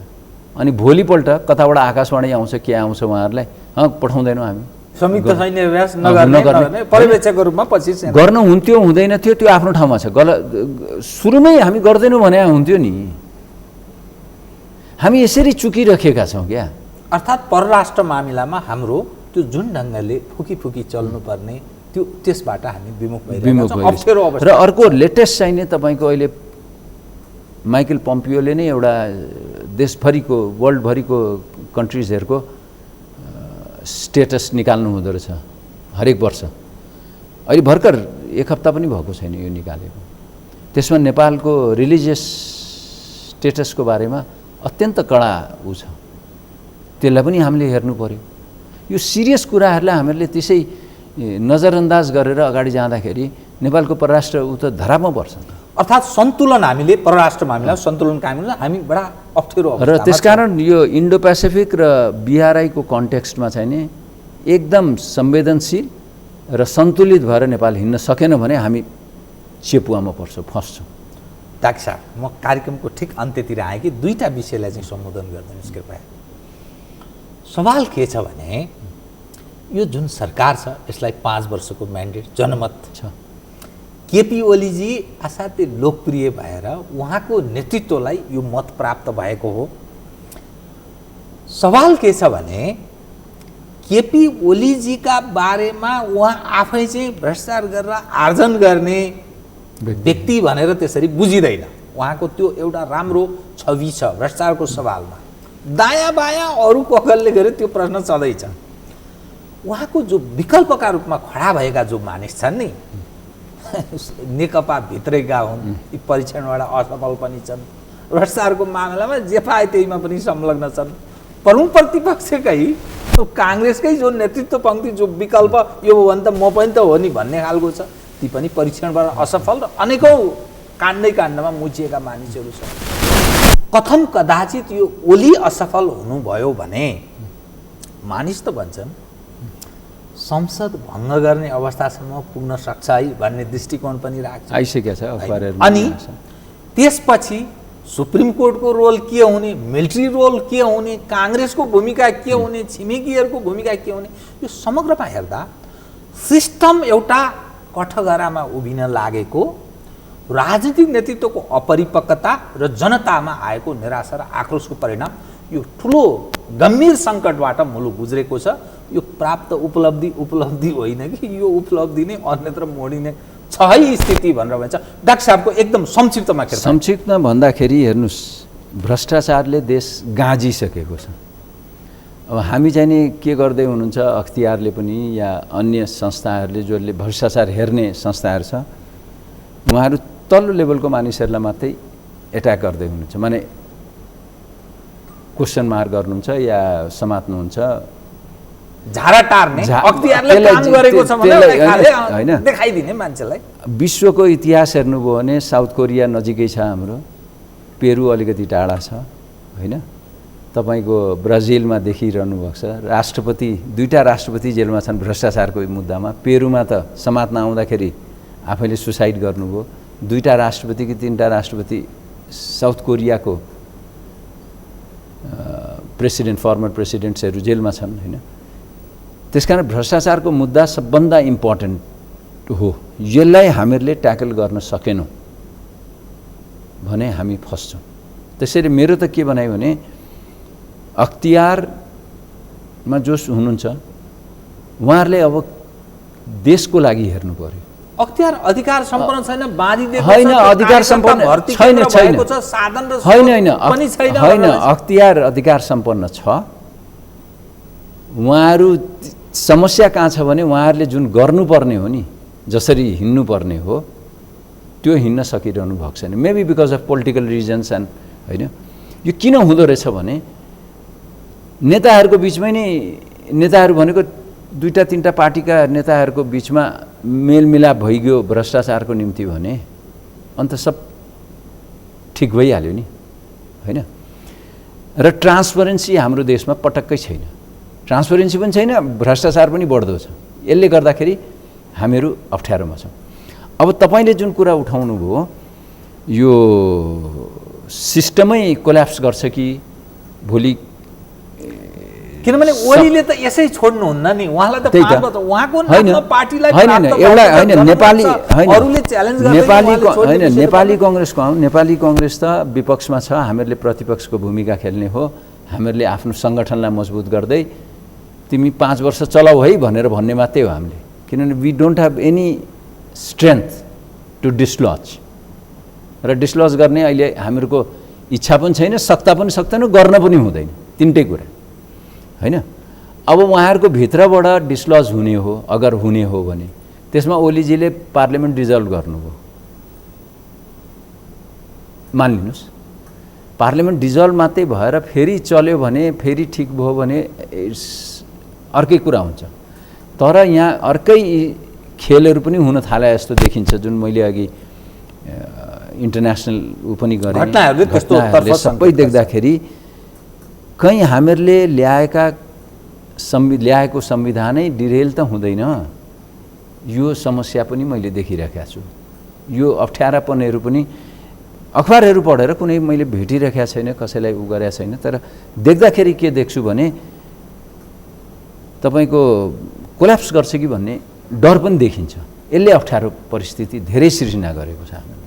अनि भोलिपल्ट कताबाट आकाशवाणी आउँछ के आउँछ उहाँहरूलाई, पठाउँदैनौँ हामी, संयुक्त सैन्य अभ्यास नगर्ने पर्यवेक्षकको रूपमा पछि गर्नु हुन्थ्यो हुँदैन थियो त्यो आफ्नो ठाउँमा छ। सुरुमै हामी गर्दैनौँ भने हुन्थ्यो नि, हामी यसरी चुकिरहेका छौँ क्या। अर्थात् परराष्ट्र मामिलामा हाम्रो त्यो जुन ढङ्गले फुकी चल्नुपर्ने त्यो त्यसबाट हामी विमुख भइरहेका छौँ, अप्ठ्यारो अवस्था। र अर्को लेटेस्ट चाहिने तपाईँको अहिले माइकल पम्पियोले नै एउटा देशभरिको वर्ल्डभरिको कन्ट्रिजहरूको स्टेटस निकाल्नु हुँदो रहेछ हरेक वर्ष। अहिले भर्खर एक हप्ता पनि भएको छैन यो निकालेको। त्यसमा नेपालको रिलिजियस स्टेटसको बारेमा अत्यन्त कडा उ छ, त्यसलाई पनि हामीले हेर्नु पर्यो। यो सिरियस कुराहरूलाई हामीहरूले त्यसै नजरअन्दाज गरेर अगाडि जाँदाखेरि नेपालको परराष्ट्र उ त धरापमा पर्छ। अर्थात् सन्तुलन हामीले परराष्ट्र मामिला सन्तुलन कायम गर्न हामी बडा अप्ठ्यारो र त्यसकारण यो इन्डो पेसिफिक र बिआरआईको कन्टेक्स्टमा चाहिँ नि एकदम संवेदनशील र सन्तुलित भएर नेपाल हिँड्न सकेन भने हामी चेपुवामा पर्छौँ, फस्छौँ। डाक्टर साहब, म कार्यक्रमको ठिक अन्त्यतिर आएँ कि दुईवटा विषयलाई चाहिँ सम्बोधन गरिदिनुहोस् कृपया। सवाल के छ भने यो जुन सरकार छ यसलाई 5 वर्षको म्यान्डेट जनमत छ। केपी ओलीजी असाध्यै लोकप्रिय भएर उहाँको नेतृत्वलाई यो मत प्राप्त भएको हो। सवाल के छ भने केपी ओलीजीका बारेमा उहाँ आफै चाहिँ भ्रष्टाचार गरेर आर्जन गर्ने व्यक्ति भनेर त्यसरी बुझिँदैन। उहाँको त्यो एउटा राम्रो छवि छ भ्रष्टाचारको सवालमा। दायाँ बायाँ अरू कगलले गरे त्यो प्रश्न छँदैछ। उहाँको जो विकल्पका रूपमा खडा भएका जो मानिस छन् नि, नेकपा भित्रैका हुन्, यी परीक्षणबाट असफल पनि छन्, भ्रष्टाचारको मामलामा जे पाए त्यहीमा पनि संलग्न छन्। प्रमुख प्रतिपक्षकै काङ्ग्रेसकै जो नेतृत्व पङ्क्ति जो विकल्प यो हो भने त म पनि त हो नि भन्ने खालको छ, ती पनि परीक्षणबाट असफल र अनेकौँ काण्डमा मुछिएका मानिसहरू छन्। कथम कदाचित यो ओली असफल हुनुभयो भने मानिस त भन्छन् संसद भङ्ग गर्ने अवस्थासम्म पुग्न सक्छ है भन्ने दृष्टिकोण पनि राख्छ, आइसकेको छ। अनि त्यसपछि सुप्रिम कोर्टको रोल के हुने, मिलिट्री रोल के हुने, काङ्ग्रेसको भूमिका के हुने, छिमेकीहरूको भूमिका के हुने, यो समग्रमा हेर्दा सिस्टम एउटा कठघरामा उभिन लागेको, राजनीतिक नेतृत्वको अपरिपक्वता र जनतामा आएको निराशा र आक्रोशको परिणाम यो ठुलो गम्भीर सङ्कटबाट मुलुक गुज्रेको छ। यो प्राप्त उपलब्धि होइन कि यो उपलब्धि नै अन्यत्र मोडिने छ है स्थिति भनेर भन्छ। डाक्टर साहबको एकदम संक्षिप्तमा भन्दाखेरि हेर्नुहोस्, भ्रष्टाचारले देश गाँजिसकेको छ। अब हामी चाहिँ नि के गर्दै हुनुहुन्छ, अख्तियारले पनि या अन्य संस्थाहरूले जसले भ्रष्टाचार हेर्ने संस्थाहरू छ उहाँहरू तल्लो लेभलको मानिसहरूलाई मात्रै एट्याक गर्दै हुनुहुन्छ, माने क्वेसन मार्क गर्नुहुन्छ या समात्नुहुन्छ, झारा टार्ने, अख्तियारले काम गरेको छ भने देखाइदिने मान्छेलाई। विश्वको इतिहास हेर्नुभयो भने साउथ कोरिया नजिकै छ हाम्रो, पेरु अलिकति टाढा छ होइन। तपाईँको ब्राजिलमा देखिरहनु भएको छ राष्ट्रपति, 2टा राष्ट्रपति जेलमा छन् भ्रष्टाचारको मुद्दामा। पेरुमा त समात्न आउँदाखेरि आफैले सुसाइड गर्नुभयो। 2टा राष्ट्रपति कि 3टा राष्ट्रपति साउथ कोरियाको प्रेसिडेन्ट, फर्मर प्रेसिडेन्ट्सहरू जेलमा छन् होइन। त्यसकारण भ्रष्टाचारको मुद्दा सबभन्दा इम्पोर्टेन्ट हो। यसलाई हामीहरूले ट्याकल गर्न सकेनौँ भने हामी फस्छौँ। त्यसैले मेरो त के भनाइ भने अख्तियारमा जो हुनुहुन्छ उहाँहरूले अब देशको लागि हेर्नु पर्यो। अख्तियार अधिकार सम्पन्न छैन, बाँधिदिएको होइन, अधिकार सम्पन्न छैन, होइन, अख्तियार अधिकार सम्पन्न छ। उहाँहरू समस्या कहाँ छ भने उहाँहरूले जुन गर्नुपर्ने हो नि, जसरी हिँड्नुपर्ने हो त्यो हिँड्न सकिरहनु भएको छैन। Maybe because of political reasons and होइन। यो किन हुँदो रहेछ भने नेताहरूको बिचमै नै, नेताहरू भनेको दुईटा तिनवटा पार्टीका नेताहरूको बिचमा मेलमिलाप भइगयो भ्रष्टाचारको निम्ति भने अन्त सब ठिक भइहाल्यो नि होइन। र ट्रान्सपरेन्सी हाम्रो देशमा पटक्कै छैन, ट्रान्सपरेन्सी पनि छैन, भ्रष्टाचार पनि बढ्दो छ। यसले गर्दाखेरि हामीहरू अप्ठ्यारोमा छौँ। अब तपाईँले जुन कुरा उठाउनु भयो यो सिस्टमै कोल्याप्स गर्छ कि भोलि, किनभने ओलीले त यसै छोड्नुहुन्न नि, उहाँलाई त 5 वर्ष उहाँको नाममा पार्टीलाई नेपाली कांग्रेस त विपक्षमा छ, हामीहरूले प्रतिपक्षको भूमिका खेल्ने हो। हामीहरूले आफ्नो सङ्गठनलाई मजबुत गर्दै तिमी 5 वर्ष चलाऊ है भनेर भन्ने मात्रै हो हामीले, किनभने we don't have any strength to dislodge, र डिसलज गर्ने अहिले हामीहरूको इच्छा पनि छैन, सक्ता पनि सक्दैन, गर्न पनि हुँदैन, तिनटै कुरा होइन। अब उहाँहरूको भित्रबाट डिसलज हुने हो, अगर हुने हो भने त्यसमा ओलीजीले पार्लियामेन्ट डिजल्भ गर्नुभयो, मानिलिनुहोस् पार्लियामेन्ट डिजल्भ मात्रै भएर फेरि चल्यो भने, फेरि ठिक भयो भने अर्कै कुरा हुन्छ। तर यहाँ अर्कै खेलहरू पनि हुन थाले जस्तो देखिन्छ, जुन मैले अघि इन्टरनेसनल ऊ पनि गरेँ, घटनाहरूले सबै देख्दाखेरि कहीँ हामीहरूले ल्याएको संविधानै डिरेल त हुँदैन, यो समस्या पनि मैले देखिरहेको छु। यो अप्ठ्यारापनहरू पनि अखबारहरू पढेर कुनै मैले भेटिरहेको छैन, कसैलाई उ गरेको छैन, तर देख्दाखेरि के देख्छु भने तपाईँको कोल्याप्स गर्छ कि भन्ने डर पनि देखिन्छ। यसले अप्ठ्यारो परिस्थिति धेरै सृजना गरेको छ हामीले।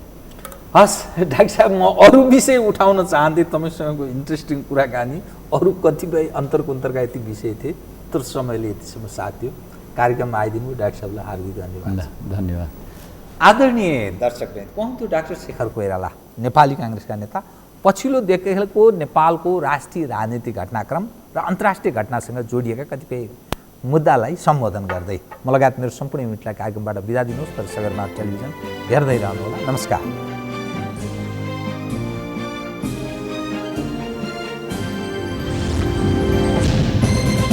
हस् डाक्टर साहब, म अरू विषय उठाउन चाहन्थेँ, तपाईँसँगको इन्ट्रेस्टिङ कुराकानी, अरू कतिपय अन्तर्का यति विषय थिए, तर समयले यतिसम्म साथ दियो। कार्यक्रममा आइदिनु डाक्टर साहबलाई हार्दिक धन्यवाद। धन्यवाद। आदरणीय दर्शकवृन्द, उहाँको डाक्टर शेखर कोइराला, नेपाली काङ्ग्रेसका नेता, पछिल्लो देखिएको नेपालको राष्ट्रिय राजनीतिक घटनाक्रम र अन्तर्राष्ट्रिय घटनासँग जोडिएका कतिपय मुद्दालाई सम्बोधन गर्दै म लगायत मेरो सम्पूर्ण युनिटलाई कार्यक्रमबाट बिदा दिनुहोस्। तर सगरमाथा टेलिभिजन हेर्दै रहनुहोला। नमस्कार।